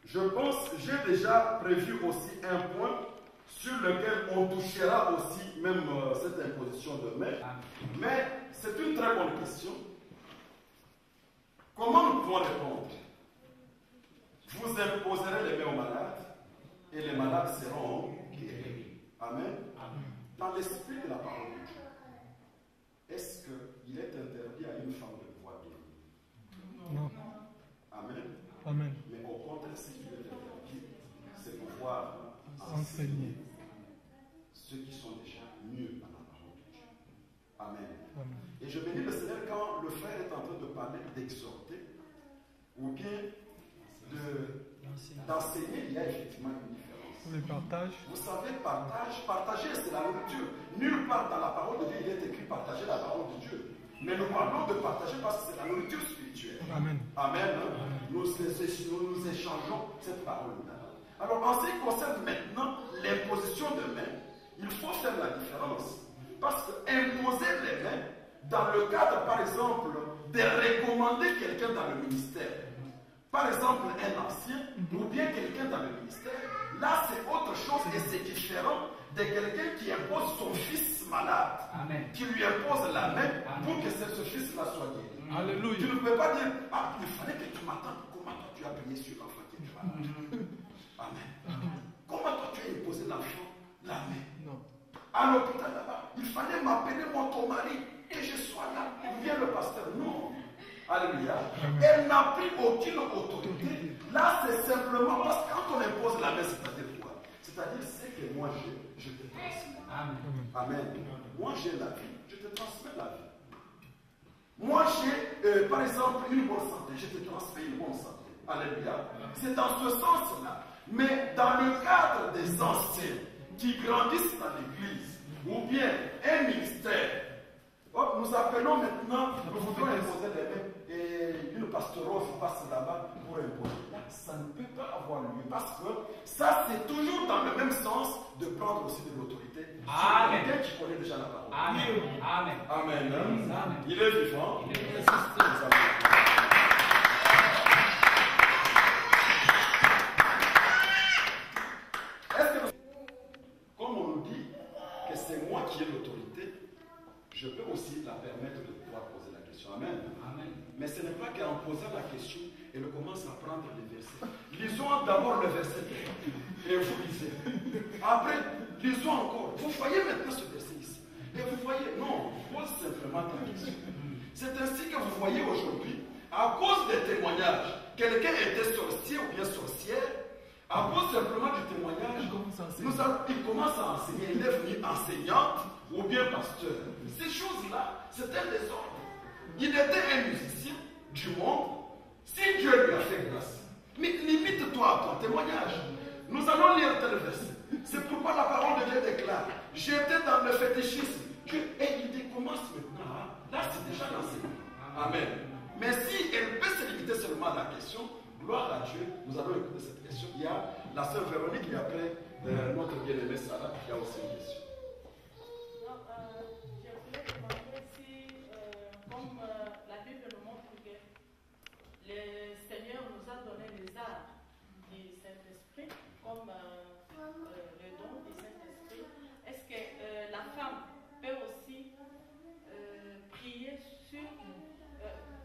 j'ai déjà prévu aussi un point sur lequel on touchera aussi même cette imposition de main. Mais c'est une très bonne question. Comment nous pouvons répondre? Vous imposerez les mains aux malades et les malades seront guéris. Amen. Dans l'esprit de la parole de Dieu, est-ce qu'il est interdit à une femme de pouvoir guérir? Non. Amen. Amen. Mais au contraire, ce qui est interdit, c'est pouvoir Enseigner. ceux qui sont déjà mieux dans la parole de Dieu. Amen. Amen. Et je bénis le Seigneur quand le frère est en train de parler d'exhorter ou bien d'enseigner, il y a effectivement une différence. Pour le partage. Vous savez, partager c'est la nourriture. Nulle part dans la parole de Dieu il est écrit partager la parole de Dieu. Mais nous parlons de partager parce que c'est la nourriture spirituelle. Amen. Amen. Nous échangeons cette parole-là. Alors, en ce qui concerne maintenant l'imposition de main, il faut faire la différence. Parce que imposer les mains, dans le cadre, par exemple, de recommander quelqu'un dans le ministère, par exemple un ancien, ou bien quelqu'un dans le ministère, là c'est autre chose et c'est différent de quelqu'un qui impose son fils malade, Amen. qui lui impose la main pour que ce fils-là soit guéri. Alléluia. Tu ne peux pas dire, ah, il fallait que tu m'attendes. Comment toi tu as prié sur l'enfant qui est malade? Amen. Comment toi tu as imposé l'enfant la main? Non. À l'hôpital là-bas, il fallait m'appeler ton mari et je sois là. Ou bien le pasteur. Non. Alléluia. Elle n'a pris aucune autorité. Là, c'est simplement parce que quand on impose la main, c'est-à-dire quoi? C'est-à-dire, c'est que moi je te transmets. Amen. Amen. Moi j'ai la vie, je te transmets la vie. Moi j'ai, par exemple, une bonne santé, je te transmets une bonne santé. Alléluia. C'est dans ce sens-là. Mais dans le cadre des anciens qui grandissent dans l'église, ou bien un ministère, nous appelons maintenant, nous voudrons imposer les mains et une pastorose passe là-bas pour imposer. Là, ça ne peut pas avoir lieu parce que ça, c'est toujours dans le même sens de prendre aussi de l'autorité. Amen. Quelqu'un qui connaît déjà la parole. Amen. Amen. Amen. Amen. Il est vivant. Il est vivant. Est-ce que, comme on nous dit que c'est moi qui ai l'autorité, je peux aussi la permettre de pouvoir poser la question. Amen. Amen. Mais ce n'est pas qu'en posant la question, elle commence à prendre les versets. Lisons d'abord le verset et vous lisez. Après, lisons encore. Vous voyez maintenant ce verset ici. Et vous voyez, non, pose simplement ta question. C'est ainsi que vous voyez aujourd'hui, à cause des témoignages, quelqu'un était sorcier ou bien sorcière, à cause simplement du témoignage, il commence à enseigner. Il est devenu enseignante ou bien pasteur. Ces choses-là, c'était un désordre. Il était un musicien du monde. Si Dieu lui a fait grâce, mais limite-toi à ton témoignage. Nous allons lire tel verset. C'est pourquoi la parole de Dieu déclare, j'étais dans le fétichisme. Et il commence maintenant. Là, c'est déjà l'enseignement. Amen. Mais si elle peut se limiter seulement à la question, gloire à Dieu, nous allons écouter cette question. Il y a la sœur Véronique et après notre bien-aimée Sarah qui a aussi une question. Non, je voulais demander si, comme la Bible nous montre que le Seigneur nous a donné les arts du Saint-Esprit, comme le don du Saint-Esprit, est-ce que la femme peut aussi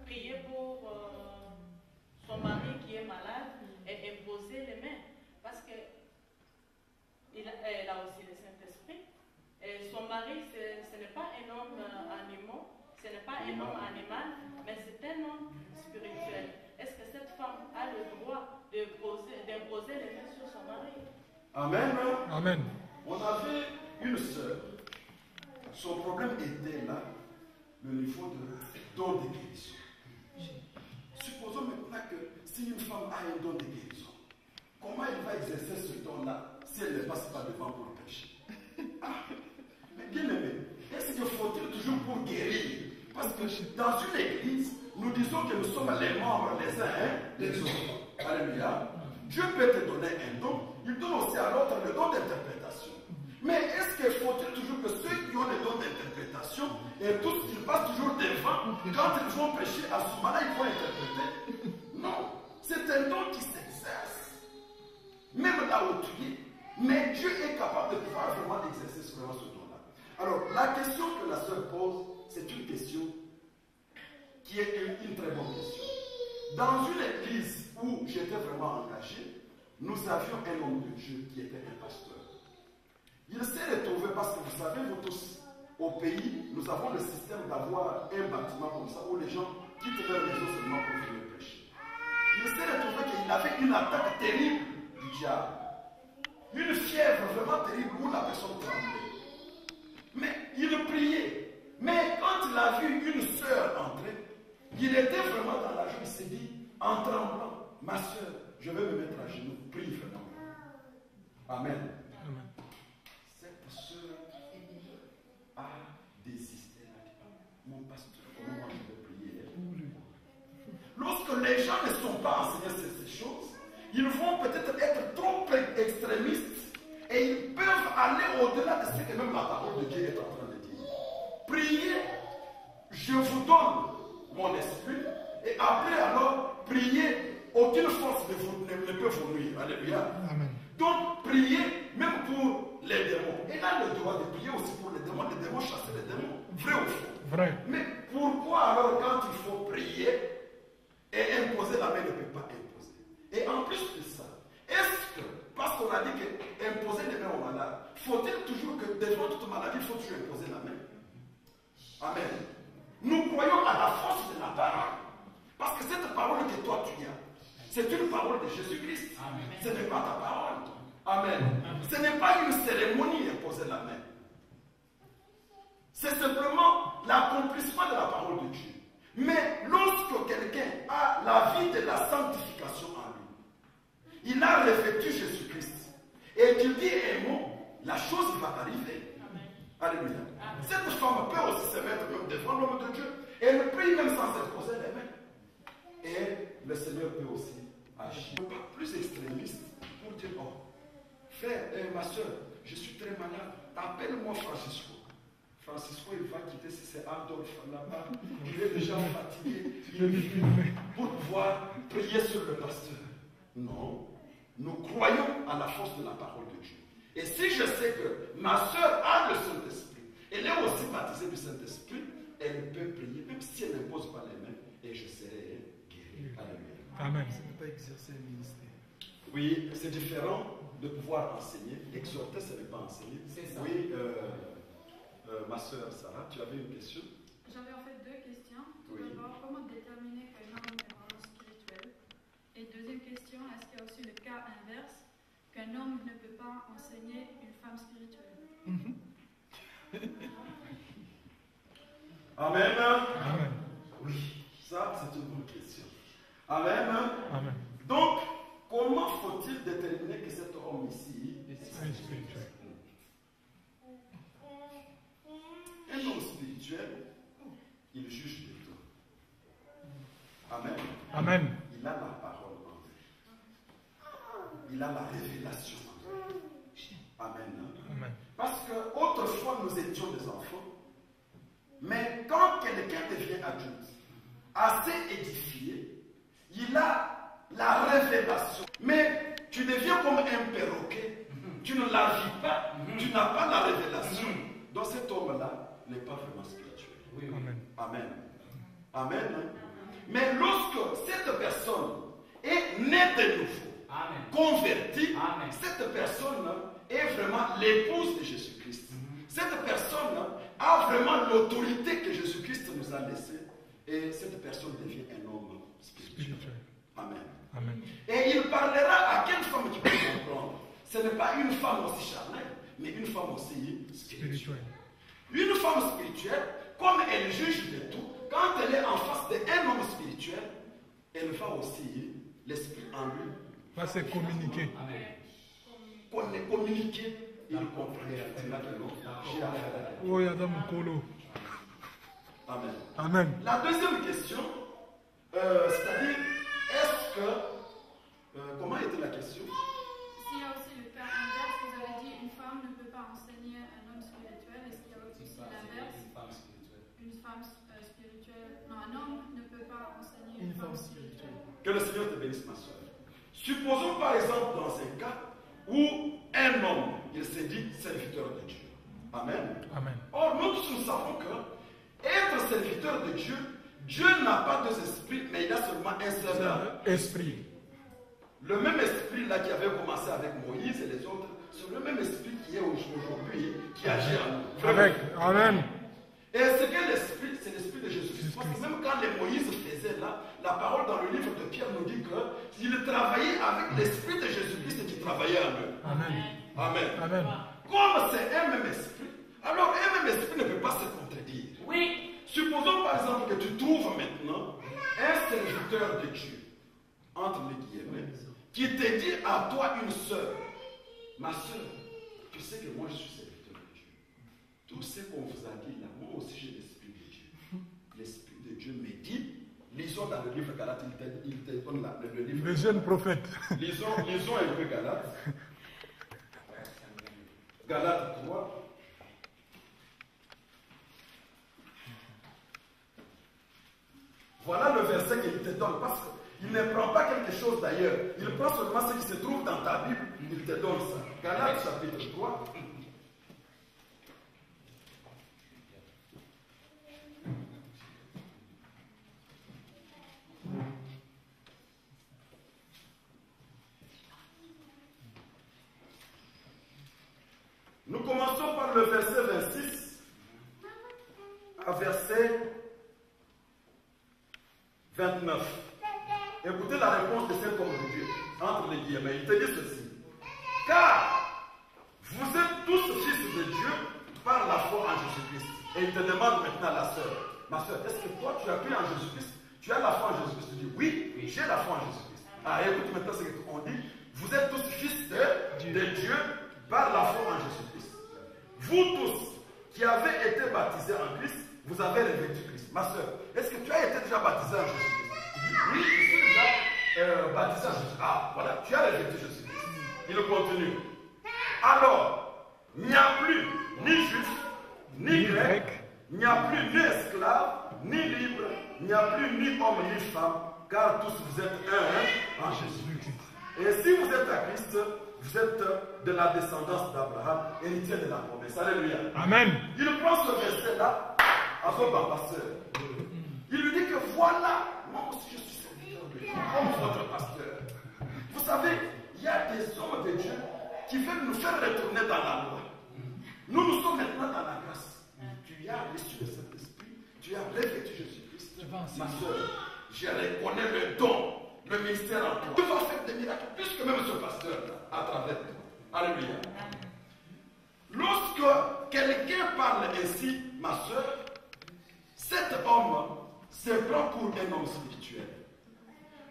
prier pour son mari qui est malade mari, ce n'est pas un homme animal, ce n'est pas un homme animal, mais c'est un homme spirituel. Est-ce que cette femme a le droit d'imposer les mains sur son mari? Amen. Amen. On avait une sœur. Son problème était là, le niveau de don de guérison. Supposons maintenant que si une femme a un don de guérison, comment elle va exercer ce don-là si elle ne passe pas devant pour le péché? Mais bien aimé, est-ce qu'il faut-il toujours pour guérir? Parce que dans une église, nous disons que nous sommes les membres les uns des autres. Alléluia. Dieu peut te donner un don, il donne aussi à l'autre le don d'interprétation. Mais est-ce qu'il faut-il toujours que ceux qui ont le don d'interprétation et tous ils passent toujours devant, quand ils vont prêcher à ce moment-là, ils vont interpréter? Non, c'est un don qui s'exerce. Même là où tu es, mais Dieu est capable de pouvoir vraiment exercer ce don-là. Alors, la question que la sœur pose, c'est une question qui est une très bonne question. Dans une église où j'étais vraiment engagé, nous avions un homme de Dieu qui était un pasteur. Il s'est retrouvé parce que vous savez, vous tous, au pays, nous avons le système d'avoir un bâtiment comme ça où les gens quittent leur maison seulement pour venir prêcher. Il s'est retrouvé qu'il avait une attaque terrible du diable. Une fièvre vraiment terrible où la personne tremblait. Mais il priait. Mais quand il a vu une sœur entrer, il était vraiment dans la joie. Il s'est dit, en tremblant, ma sœur, je vais me mettre à genoux, prie vraiment. Amen. Cette sœur a désisté. Mon pasteur, comment je vais prier? Lorsque les gens ne sont pas enseignés ces choses, ils vont peut-être être trop extrémistes et ils peuvent aller au-delà de ce que même la parole de Dieu est en train de dire. Priez, je vous donne mon esprit, et après alors, priez, aucune force ne peut vous nuire. Alléluia. Amen. Donc, priez même pour les démons. Et là, le droit de prier aussi pour les démons chasser les démons. Vrai ou faux? Vrai. Mais pourquoi alors, quand il faut prier et imposer, la main ne peut pas imposer? Et en plus de ça, est-ce que, parce qu'on a dit que imposer les mains aux malades, faut-il toujours que devant toute maladie, il faut toujours imposer la main? Amen. Nous croyons à la force de la parole. Parce que cette parole que toi tu as, c'est une parole de Jésus-Christ. Ce n'est pas ta parole. Amen. Ce n'est pas une cérémonie imposer la main. C'est simplement l'accomplissement de la parole de Dieu. Mais lorsque quelqu'un a la vie de la sanctification en lui, il a revêtu Jésus-Christ et qu'il dit un mot, la chose va arriver. Alléluia. Cette femme peut aussi se mettre même devant l'homme de Dieu et elle prie même sans se poser les mains. Et le Seigneur peut aussi agir. Pas plus extrémiste pour dire, oh, frère, ma soeur, je suis très malade, appelle-moi Francisco. Francisco, il va quitter si c'est Adolphe là-bas. Il est déjà fatigué. Pour pouvoir prier sur le pasteur. Non. Nous croyons à la force de la parole de Dieu. Et si je sais que ma soeur a le Saint-Esprit, elle est aussi baptisée du Saint-Esprit, elle peut prier, même si elle n'impose pas les mains, et je serai guéri. Alléluia. Amen. Ce n'est pas exercer un ministère. Oui, c'est différent de pouvoir enseigner. Exhorter, ce n'est pas enseigner. C'est ça. Oui, ma soeur Sarah, tu avais une question? J'avais en fait deux questions. Tout Oui. d'abord, comment déterminer qu'un homme est vraiment spirituel? Et deuxième question, est-ce qu'il y a aussi le cas inverse, qu'un homme ne peut pas enseigner une femme spirituelle? Amen. Amen. Oui, ça c'est une bonne question. Amen. Amen. Donc, comment faut-il déterminer que cet homme ici est Spirituel. Un homme spirituel, il juge de tout. Amen. Amen. Il a la parole en lui. Il a la révélation en lui. Amen. Amen. Parce que autrefois nous étions des enfants, mais quand quelqu'un devient adulte, assez édifié, il a la révélation. Mais tu deviens comme un perroquet, tu ne la vis pas, tu n'as pas la révélation. Donc cet homme-là n'est pas vraiment spirituel. Oui, oui. Amen. Amen. Amen. Mais lorsque cette personne est née de nouveau, Amen. convertie, Amen. cette personne est vraiment l'épouse de Jésus-Christ. cette personne a vraiment l'autorité que Jésus-Christ nous a laissée et cette personne devient un homme spirituel. Amen. Amen. Et il parlera à quelle femme qui peut comprendre. Ce n'est pas une femme aussi charnelle, mais une femme aussi spirituelle. Une femme spirituelle, comme elle juge de tout, quand elle est en face d'un homme spirituel, elle va aussi, l'esprit en lui, Va se communiquer. qu'on est communiqué, il comprend effectivement que non, j'ai affaire à elle. Oh, Yada Mukolo. Amen. Amen. La deuxième question, c'est-à-dire, est-ce que, comment était la question? S'il y a aussi le cas inverse, vous avez dit une femme ne peut pas enseigner un homme spirituel. Est-ce qu'il y a aussi l'inverse? Une femme spirituelle. Non, un homme ne peut pas enseigner une femme spirituelle. Que le Seigneur te bénisse, ma soeur. Supposons par exemple dans un cas où un homme, il s'est dit serviteur de Dieu. Amen. Amen. Or, nous tous nous savons que être serviteur de Dieu, Dieu n'a pas deux esprits, mais il a seulement un seul Esprit. Le même esprit là qui avait commencé avec Moïse et les autres, c'est le même esprit qui est aujourd'hui, qui agit en nous. Avec. Amen. Et ce qu'est l'esprit, c'est l'esprit de Jésus-Christ. Parce que même quand les Moïse faisaient là, la parole dans le livre de Pierre nous dit qu'il travaillait avec l'esprit de Jésus-Christ qui travaillait en eux. Amen. Amen. Amen. Comme c'est un même esprit, alors un même esprit ne peut pas se contredire. Oui. Supposons par exemple que tu trouves maintenant un serviteur de Dieu, entre les guillemets, qui te dit à toi une sœur, ma sœur, tu sais que moi je suis serviteur de Dieu. Tout ce qu'on vous a dit là, moi aussi j'ai l'esprit de Dieu. L'esprit de Dieu me dit, lisons dans le livre Galates, il te donne le livre. Le jeune prophète. Lisons un peu Galates. Galates 3. Voilà le verset qu'il te donne, parce qu'il ne prend pas quelque chose d'ailleurs. Il prend seulement ce qui se trouve dans ta Bible, il te donne ça. Galates chapitre 3. Nous commençons par le verset 26 à verset 29. Écoutez la réponse de cet homme de Dieu, entre les guillemets. Il te dit ceci. Car vous êtes tous fils de Dieu par la foi en Jésus-Christ. Et il te demande maintenant la sœur. Ma sœur, est-ce que toi tu as cru en Jésus-Christ? Tu as la foi en Jésus-Christ? Tu dis oui, j'ai la foi en Jésus-Christ. Ah, écoute maintenant ce qu'on dit. Vous êtes tous fils de Dieu par la foi en Jésus-Christ. Vous tous qui avez été baptisés en Christ, vous avez revêtu Christ. Ma soeur, est-ce que tu as été déjà baptisé en Jésus-Christ? Oui, je suis déjà baptisé en Jésus-Christ. Ah, voilà, tu as revêtu Jésus-Christ. Il continue. Alors, il n'y a plus ni juif, ni grec, il n'y a plus ni esclave, ni libre, il n'y a plus ni homme, ni femme, car tous vous êtes un en Jésus-Christ. Et si vous êtes à Christ, vous êtes de la descendance d'Abraham, héritier de la promesse. Alléluia. Amen. Il prend ce verset-là à son pasteur. Il lui dit que voilà, moi aussi je suis serviteur de Dieu, comme votre pasteur. Vous savez, il y a des hommes de Dieu qui veulent nous faire retourner dans la loi. Nous sommes maintenant dans la grâce. Tu as reçu le Saint-Esprit, tu as revêtu Jésus-Christ. Ma soeur, je reconnais le don, le ministère en toi. Tu vas faire des miracles, plus que même ce pasteur-là, à travers toi. Alléluia. Lorsque quelqu'un parle ainsi, ma soeur, cet homme se prend pour un homme spirituel.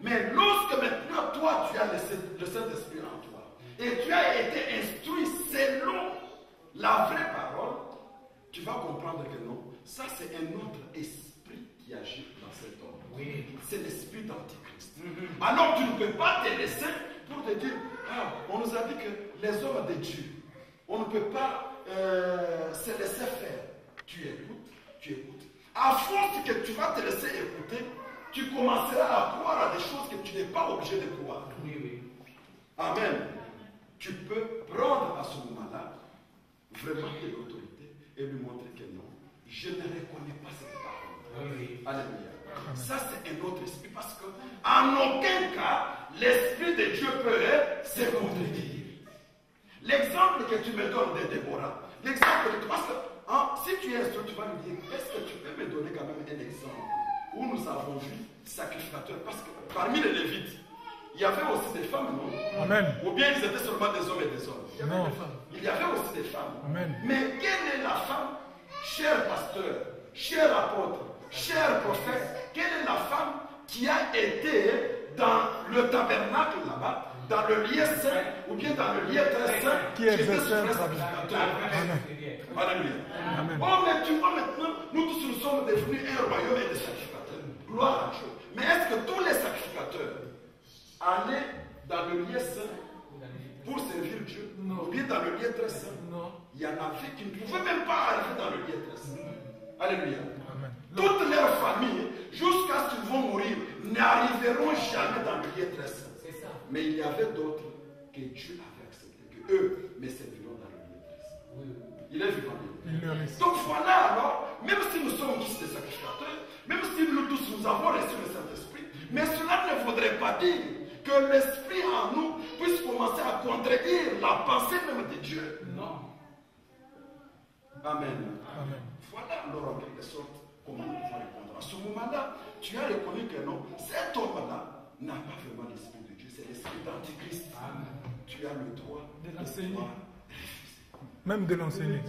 Mais lorsque maintenant toi tu as le Saint-Esprit en toi et tu as été instruit selon la vraie parole, tu vas comprendre que non, ça c'est un autre esprit qui agit dans cet homme. Oui. C'est l'esprit d'Antichrist. Alors tu ne peux pas te laisser pour te dire, ah, on nous a dit que les hommes de Dieu, on ne peut pas se laisser faire. Tu écoutes, tu écoutes. À force que tu vas te laisser écouter, tu commenceras à croire à des choses que tu n'es pas obligé de croire. Oui, oui. Amen. Tu peux prendre à ce moment-là vraiment de l'autorité et lui montrer que non, je ne reconnais pas cette parole. Oui. Alléluia. Ça, c'est un autre esprit parce qu'en aucun cas, l'esprit de Dieu peut se contredire. L'exemple que tu me donnes de Déborah, l'exemple que parce que dire, est-ce que tu peux me donner quand même un exemple où nous avons vu sacrificateurs? Parce que parmi les Lévites, il y avait aussi des femmes, non? Amen. Ou bien ils étaient seulement des hommes et des hommes? Non. Il y avait aussi des femmes. Amen. Mais quelle est la femme, cher pasteur, cher apôtre, cher prophète, quelle est la femme qui a été dans le tabernacle là-bas, dans le lieu saint, ou bien dans le lieu très saint, Qui exerçait était un sacrificateur? Amen. Alléluia. Amen. Oh, mais tu vois maintenant, nous tous nous sommes devenus un royaume et des sacrificateurs. Gloire à Dieu. Mais est-ce que tous les sacrificateurs allaient dans le lieu saint pour servir Dieu? Ou bien dans le lieu très saint? Non. Il y en avait qui ne pouvaient même pas arriver dans le lieu très saint. Alléluia. Amen. Toutes leurs familles, jusqu'à ce qu'ils vont mourir, n'arriveront jamais dans le lieu très saint. Mais il y avait d'autres que Dieu avait accepté, que eux, mais serviront dans le lieu très saint. Il est vivant. Il le reste. Donc voilà alors, même si nous sommes tous des sacrificateurs, même si nous tous nous avons reçu le Saint-Esprit, mais cela ne faudrait pas dire que l'Esprit en nous puisse commencer à contredire la pensée même de Dieu. Non. Amen. Amen. Voilà alors en quelque sorte comment nous pouvons répondre. À ce moment-là, tu as reconnu que non, cet homme-là n'a pas vraiment l'Esprit de Dieu, c'est l'Esprit d'Antichrist. Tu as le droit De l'enseigner. Même de l'enseigner.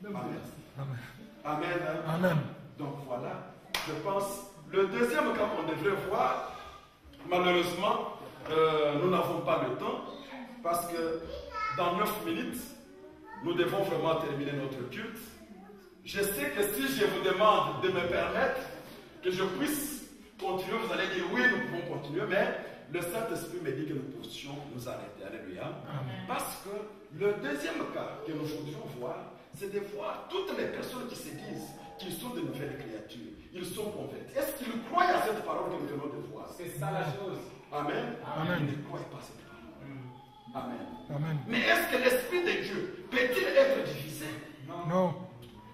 Amen. Amen. Amen. Amen. Donc voilà, je pense, le deuxième cas qu'on devrait voir, malheureusement, nous n'avons pas le temps, parce que dans 9 minutes, nous devons vraiment terminer notre culte. Je sais que si je vous demande de me permettre que je puisse continuer, vous allez dire oui, nous pouvons continuer, mais le Saint-Esprit me dit que nous puissions nous arrêter. Alléluia. Amen. Parce que le deuxième cas que nous voudrions voir, c'est de voir toutes les personnes qui se disent qu'ils sont de nouvelles créatures. Ils sont convertis. Est-ce qu'ils croient à cette parole que nous venons de voir? C'est ça la chose. Amen. Amen. Ils ne croient pas à cette parole. Amen. Amen. Mais est-ce que l'Esprit de Dieu peut-il être divisé? Non.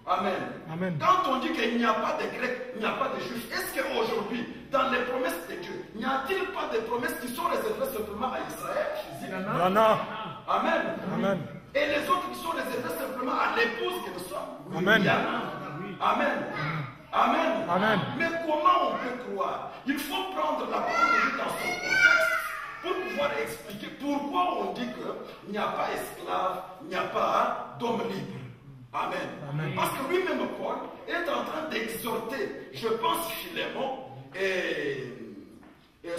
Amen. Amen. Quand on dit qu'il n'y a pas de Grecs, il n'y a pas de Juifs, est-ce qu'aujourd'hui, dans les promesses de Dieu, n'y a-t-il pas de promesses qui sont réservées simplement à Israël? Il y en a. Amen. Amen. Et les autres qui sont réservées simplement à l'épouse que nous sommes? Amen. Il y en a. Amen. Amen. Amen. Mais comment on peut croire? Il faut prendre la parole de Dieu dans son contexte pour pouvoir expliquer pourquoi on dit qu'il n'y a pas esclave, il n'y a pas d'homme libre. Amen. Amen. Parce que lui-même, Paul, est en train d'exhorter, je pense, Philémon et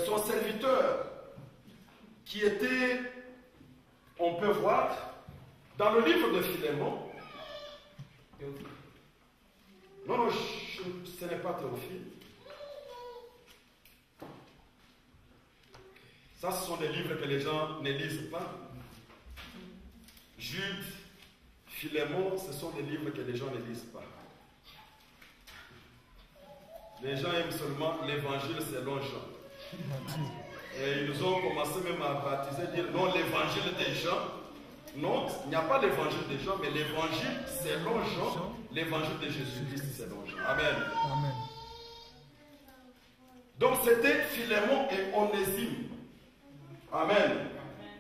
son serviteur, qui était, on peut voir, dans le livre de Philémon. Non, ce n'est pas Théophile. Ça, ce sont des livres que les gens ne lisent pas. Jude, Philémon, ce sont des livres que les gens ne lisent pas. Les gens aiment seulement l'évangile selon Jean. Et ils ont commencé même à baptiser, dire non, l'évangile des gens. Non, il n'y a pas l'évangile des gens, mais l'évangile selon Jean, l'évangile de Jésus-Christ selon Jean. Amen. Amen. Donc c'était Philémon et Onésime. Amen.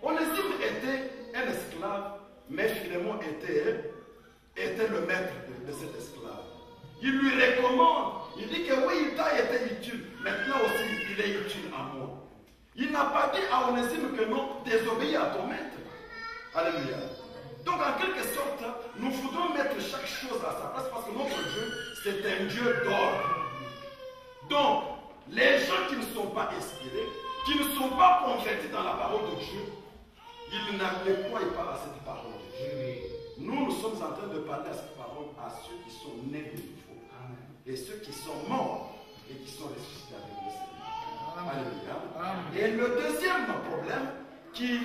Onésime était un esclave, mais Philémon était le maître de cet esclave. Il lui recommande, il dit que oui, il t'a été utile, maintenant aussi il est utile à moi. Il n'a pas dit à Onésime que non, désobéis à ton maître. Alléluia. Donc en quelque sorte, nous voudrons mettre chaque chose à sa place parce que notre Dieu, c'est un Dieu d'ordre. Donc, les gens qui ne sont pas inspirés, qui ne sont pas convertis dans la parole de Dieu, ils ne croient pas à cette parole de Dieu. Nous sommes en train de parler à cette parole à ceux qui sont nés de nouveau et ceux qui sont morts et qui sont ressuscités avec le Seigneur. Alléluia. Et le deuxième problème qui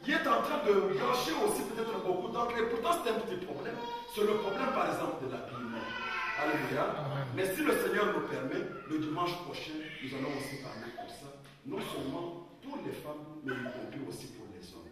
est en train de gâcher aussi peut-être beaucoup d'entre eux, pourtant c'est un petit problème, c'est le problème par exemple de l'habillement. Alléluia. Mais si le Seigneur nous permet, le dimanche prochain, nous allons aussi parler pour ça. Non seulement pour les femmes, mais y compris aussi pour les hommes.